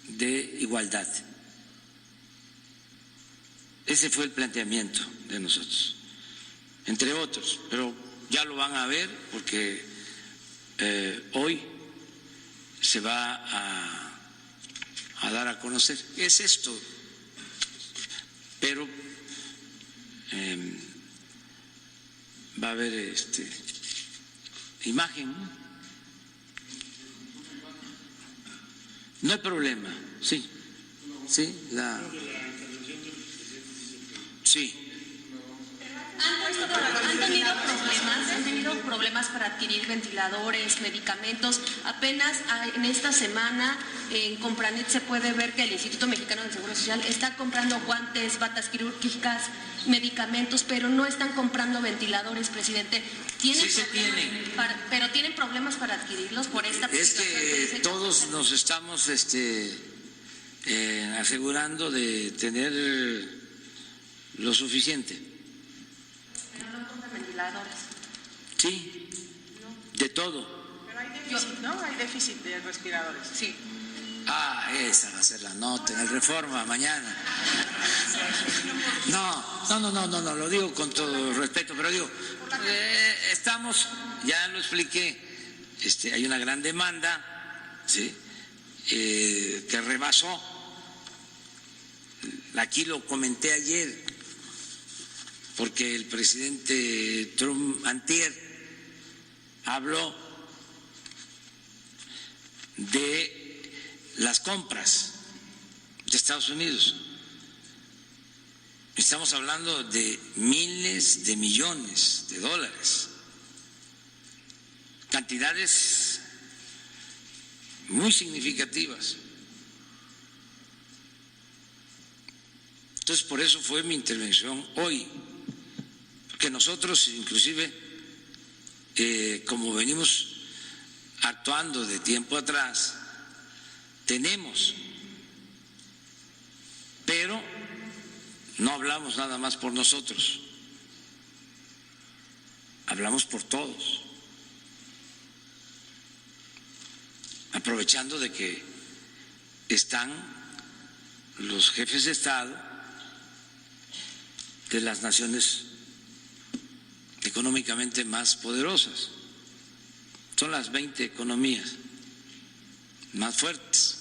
de igualdad. Ese fue el planteamiento de nosotros, entre otros, pero ya lo van a ver porque hoy se va a dar a conocer. Es esto, pero va a haber imagen, no hay problema, sí, ¿Han tenido problemas para adquirir ventiladores, medicamentos? Apenas en esta semana en Compranet se puede ver que el Instituto Mexicano del Seguro Social está comprando guantes, batas quirúrgicas, medicamentos, pero no están comprando ventiladores, presidente. Sí se tienen. Pero tienen problemas para adquirirlos por esta petición. Es que todos nos estamos asegurando de tener lo suficiente. Pero no compran ventiladores. Sí, de todo. Pero hay déficit, ¿no? Hay déficit de respiradores. Sí. Esa va a ser la nota en el Reforma mañana. No, lo digo con todo respeto, pero digo, estamos, ya lo expliqué, hay una gran demanda, ¿sí? Que rebasó, aquí lo comenté ayer, porque el presidente Trump antier habló de las compras de Estados Unidos. Estamos hablando de miles de millones de dólares, cantidades muy significativas. Entonces, por eso fue mi intervención hoy, porque nosotros inclusive, como venimos actuando de tiempo atrás, tenemos, pero no hablamos nada más por nosotros, hablamos por todos, aprovechando de que están los jefes de Estado de las naciones económicamente más poderosas. Son las 20 economías más fuertes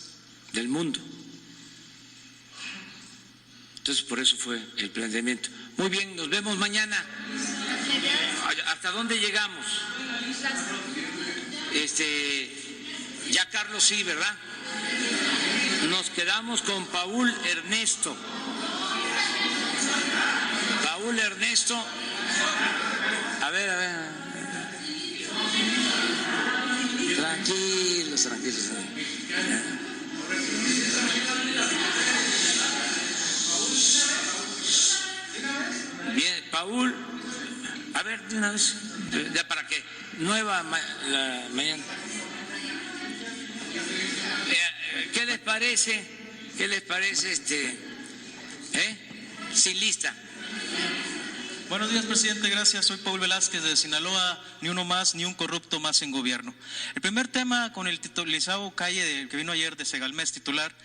del mundo. Entonces, por eso fue el planteamiento. Muy bien, nos vemos mañana. ¿Hasta dónde llegamos? Ya Carlos sí, ¿verdad? Nos quedamos con Paul Ernesto. Paul Ernesto. A ver. Tranquilos. Bien, Paul. A ver, de una vez. ¿Ya para qué? Nueva la mañana. ¿Qué les parece? Sin lista. Buenos días, presidente. Gracias. Soy Paul Velázquez de Sinaloa. Ni uno más, ni un corrupto más en gobierno. El primer tema con el titulizado Calle, que vino ayer de Segalmex titular,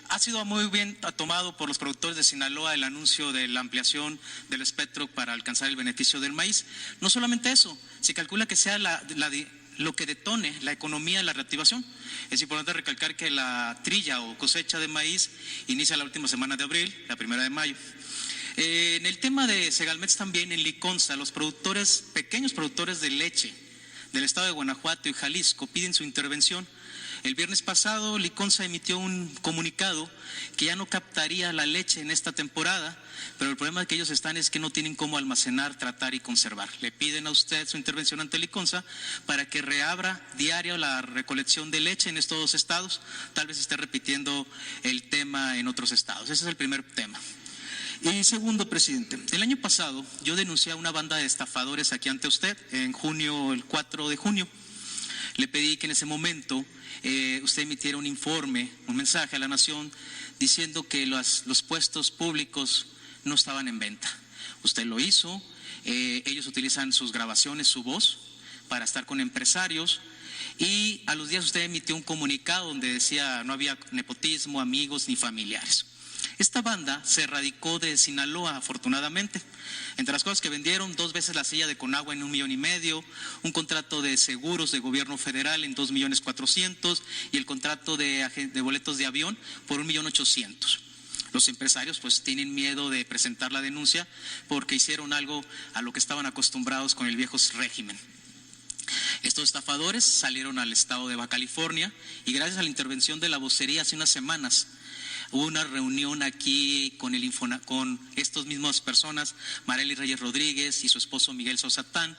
ha sido muy bien tomado por los productores de Sinaloa el anuncio de la ampliación del espectro para alcanzar el beneficio del maíz. No solamente eso, se calcula que sea lo que detone la economía, la reactivación. Es importante recalcar que la trilla o cosecha de maíz inicia la última semana de abril, la primera de mayo. En el tema de Segalmex también, en Liconza, los pequeños productores de leche del estado de Guanajuato y Jalisco piden su intervención. El viernes pasado, Liconza emitió un comunicado que ya no captaría la leche en esta temporada, pero el problema que ellos están es que no tienen cómo almacenar, tratar y conservar. Le piden a usted su intervención ante Liconza para que reabra diario la recolección de leche en estos dos estados. Tal vez esté repitiendo el tema en otros estados. Ese es el primer tema. Y segundo, presidente, el año pasado yo denuncié a una banda de estafadores aquí ante usted, en junio, el 4 de junio. Le pedí que en ese momento usted emitiera un informe, un mensaje a la nación diciendo que los puestos públicos no estaban en venta. Usted lo hizo, ellos utilizan sus grabaciones, su voz, para estar con empresarios, y a los días usted emitió un comunicado donde decía no había nepotismo, amigos ni familiares. Esta banda se radicó de Sinaloa, afortunadamente. Entre las cosas que vendieron, 2 veces la silla de Conagua en $1,5 millones, un contrato de seguros de gobierno federal en $2,400,000 y el contrato de boletos de avión por $1,800,000. Los empresarios pues tienen miedo de presentar la denuncia porque hicieron algo a lo que estaban acostumbrados con el viejo régimen. Estos estafadores salieron al estado de Baja California y gracias a la intervención de la vocería hace unas semanas hubo una reunión aquí con estas mismas personas, Marely Reyes Rodríguez y su esposo Miguel Sosatán,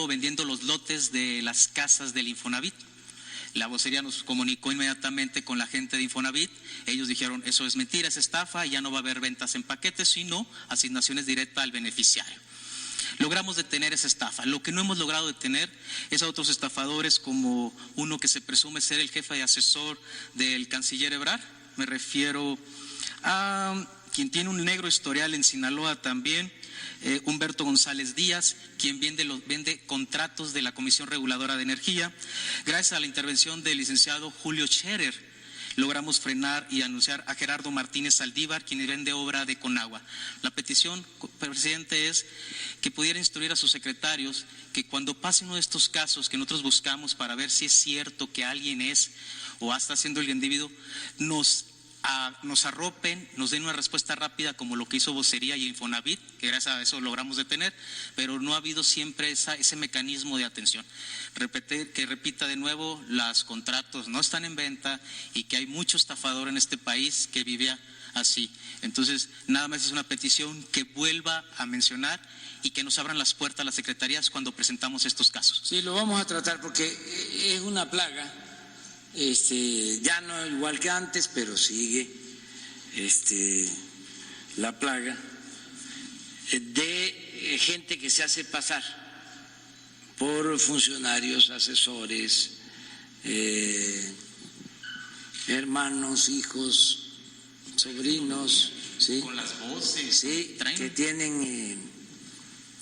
vendiendo los lotes de las casas del Infonavit. La vocería nos comunicó inmediatamente con la gente de Infonavit. Ellos dijeron, eso es mentira, es estafa, ya no va a haber ventas en paquetes, sino asignaciones directas al beneficiario. Logramos detener esa estafa. Lo que no hemos logrado detener es a otros estafadores, como uno que se presume ser el jefe de asesor del canciller Ebrard. Me refiero a quien tiene un negro historial en Sinaloa también, Humberto González Díaz, quien vende contratos de la Comisión Reguladora de Energía. Gracias a la intervención del licenciado Julio Scherer, logramos frenar y anunciar a Gerardo Martínez Saldívar, quien vende obra de Conagua. La petición, presidente, es que pudiera instruir a sus secretarios que cuando pase uno de estos casos que nosotros buscamos para ver si es cierto que alguien es o está haciendo el individuo, nos nos arropen, nos den una respuesta rápida como lo que hizo Vocería y Infonavit, que gracias a eso logramos detener, pero no ha habido siempre ese mecanismo de atención. Que repita de nuevo, los contratos no están en venta y que hay mucho estafador en este país que vivía así. Entonces, nada más es una petición que vuelva a mencionar y que nos abran las puertas a las secretarías cuando presentamos estos casos. Sí, lo vamos a tratar porque es una plaga. Ya no igual que antes, pero sigue la plaga de gente que se hace pasar por funcionarios, asesores, hermanos, hijos, sobrinos, ¿sí? Con las voces, sí, que tienen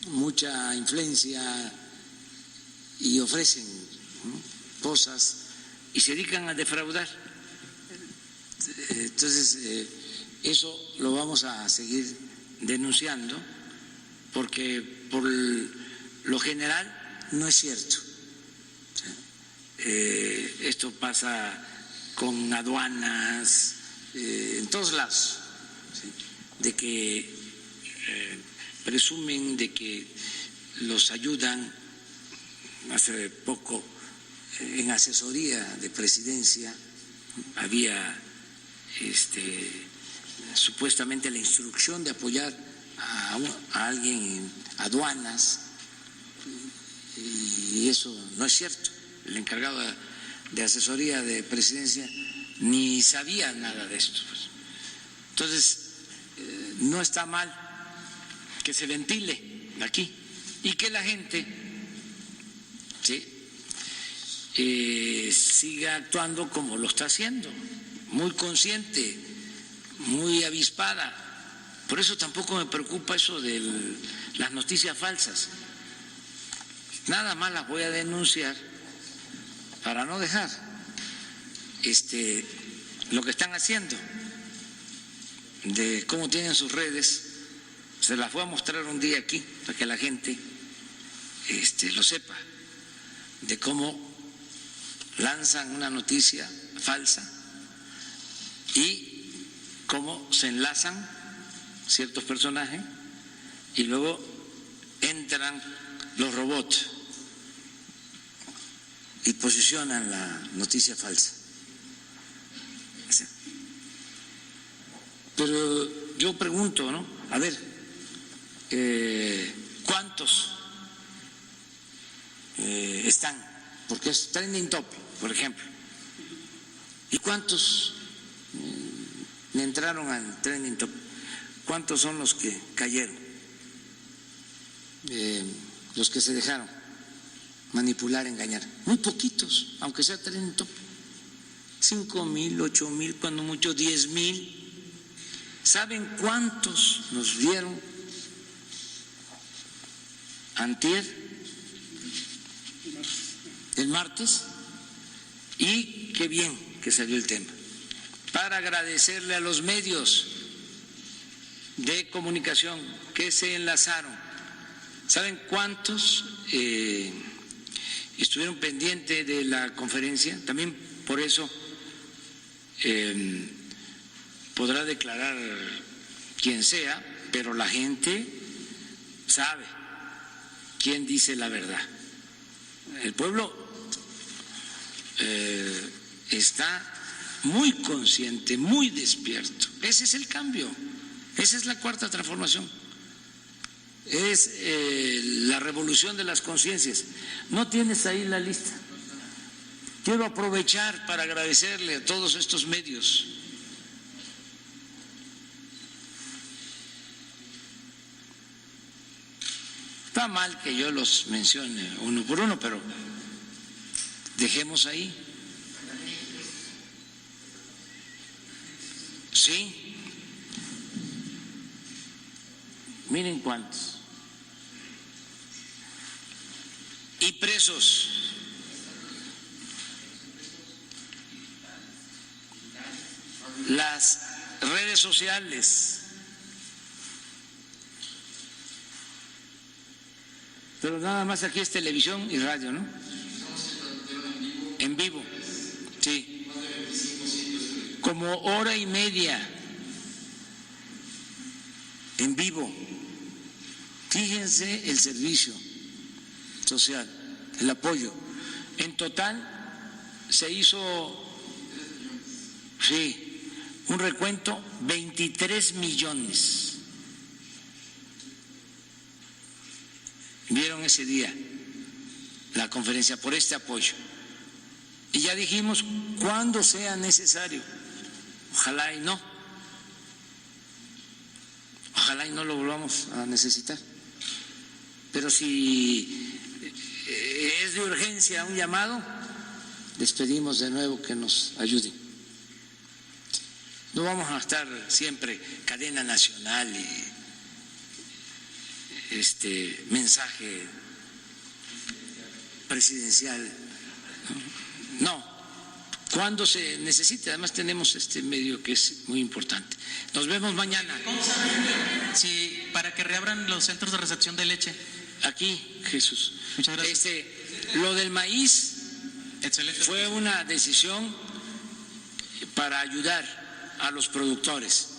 mucha influencia y ofrecen cosas y se dedican a defraudar. Entonces, eso lo vamos a seguir denunciando porque por lo general no es cierto. Esto pasa con aduanas, en todos lados, ¿sí? De que presumen de que los ayudan. Hace poco en asesoría de presidencia había supuestamente la instrucción de apoyar a alguien en aduanas y eso no es cierto. El encargado de asesoría de presidencia ni sabía nada de esto. Entonces, no está mal que se ventile aquí y que la gente, ¿sí?, siga actuando como lo está haciendo, muy consciente, muy avispada. Por eso tampoco me preocupa eso de las noticias falsas. Nada más las voy a denunciar para no dejar lo que están haciendo, de cómo tienen sus redes. Se las voy a mostrar un día aquí para que la gente lo sepa, de cómo lanzan una noticia falsa y cómo se enlazan ciertos personajes y luego entran los robots y posicionan la noticia falsa. Pero yo pregunto, ¿no? A ver, ¿cuántos están? Porque es trending topic, por ejemplo. ¿Y cuántos le entraron al trending topic? ¿Cuántos son los que cayeron? Los que se dejaron manipular, engañar. Muy poquitos, aunque sea trending topic. 5,000, 8,000, cuando mucho 10,000. ¿Saben cuántos nos vieron antier, el martes? Y qué bien que salió el tema. Para agradecerle a los medios de comunicación que se enlazaron. ¿Saben cuántos estuvieron pendientes de la conferencia? También por eso podrá declarar quien sea, pero la gente sabe quién dice la verdad. El pueblo está muy consciente, muy despierto. Ese es el cambio, esa es la cuarta transformación, es la revolución de las conciencias. ¿No tienes ahí la lista? Quiero aprovechar para agradecerle a todos estos medios. Está mal que yo los mencione uno por uno, pero dejemos ahí. Sí. Miren cuántos. Y presos. Las redes sociales. Pero nada más aquí es televisión y radio, ¿no? En vivo, sí. como hora y media en vivo. Fíjense el servicio social, el apoyo. En total se hizo, un recuento, 23 millones. Vieron ese día la conferencia por este apoyo. Y ya dijimos, cuando sea necesario, ojalá y no. Ojalá y no lo volvamos a necesitar. Pero si es de urgencia un llamado, les pedimos de nuevo que nos ayuden. No vamos a estar siempre cadena nacional y mensaje presidencial. No, cuando se necesite. Además tenemos este medio que es muy importante. Nos vemos mañana. Sí, para que reabran los centros de recepción de leche. Aquí, Jesús. Muchas gracias. Lo del maíz, excelente, fue una decisión para ayudar a los productores.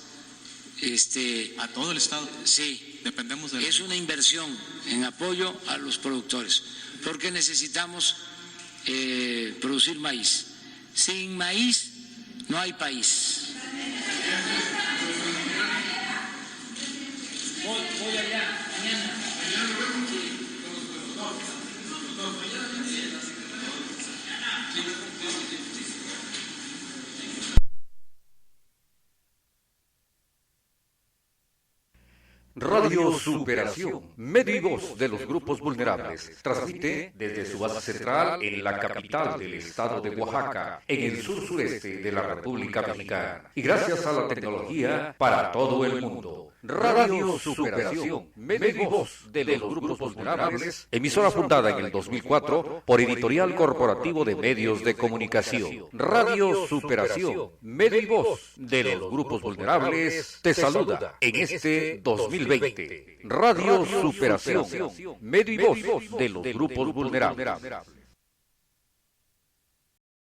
A todo el estado. Sí. Dependemos de. Es una inversión en apoyo a los productores, porque necesitamos producir maíz. Sin maíz no hay país. Voy allá mañana. Radio Superación, medio y voz de los grupos vulnerables, transmite desde su base central en la capital del estado de Oaxaca, en el sur-sureste de la República Mexicana, y gracias a la tecnología para todo el mundo. Radio Superación, medio y voz de los grupos vulnerables, emisora fundada en el 2004 por Editorial Corporativo de Medios de Comunicación. Radio Superación, medio y voz de los grupos vulnerables, te saluda en este 2020. Radio Superación, medio y voz de los grupos vulnerables.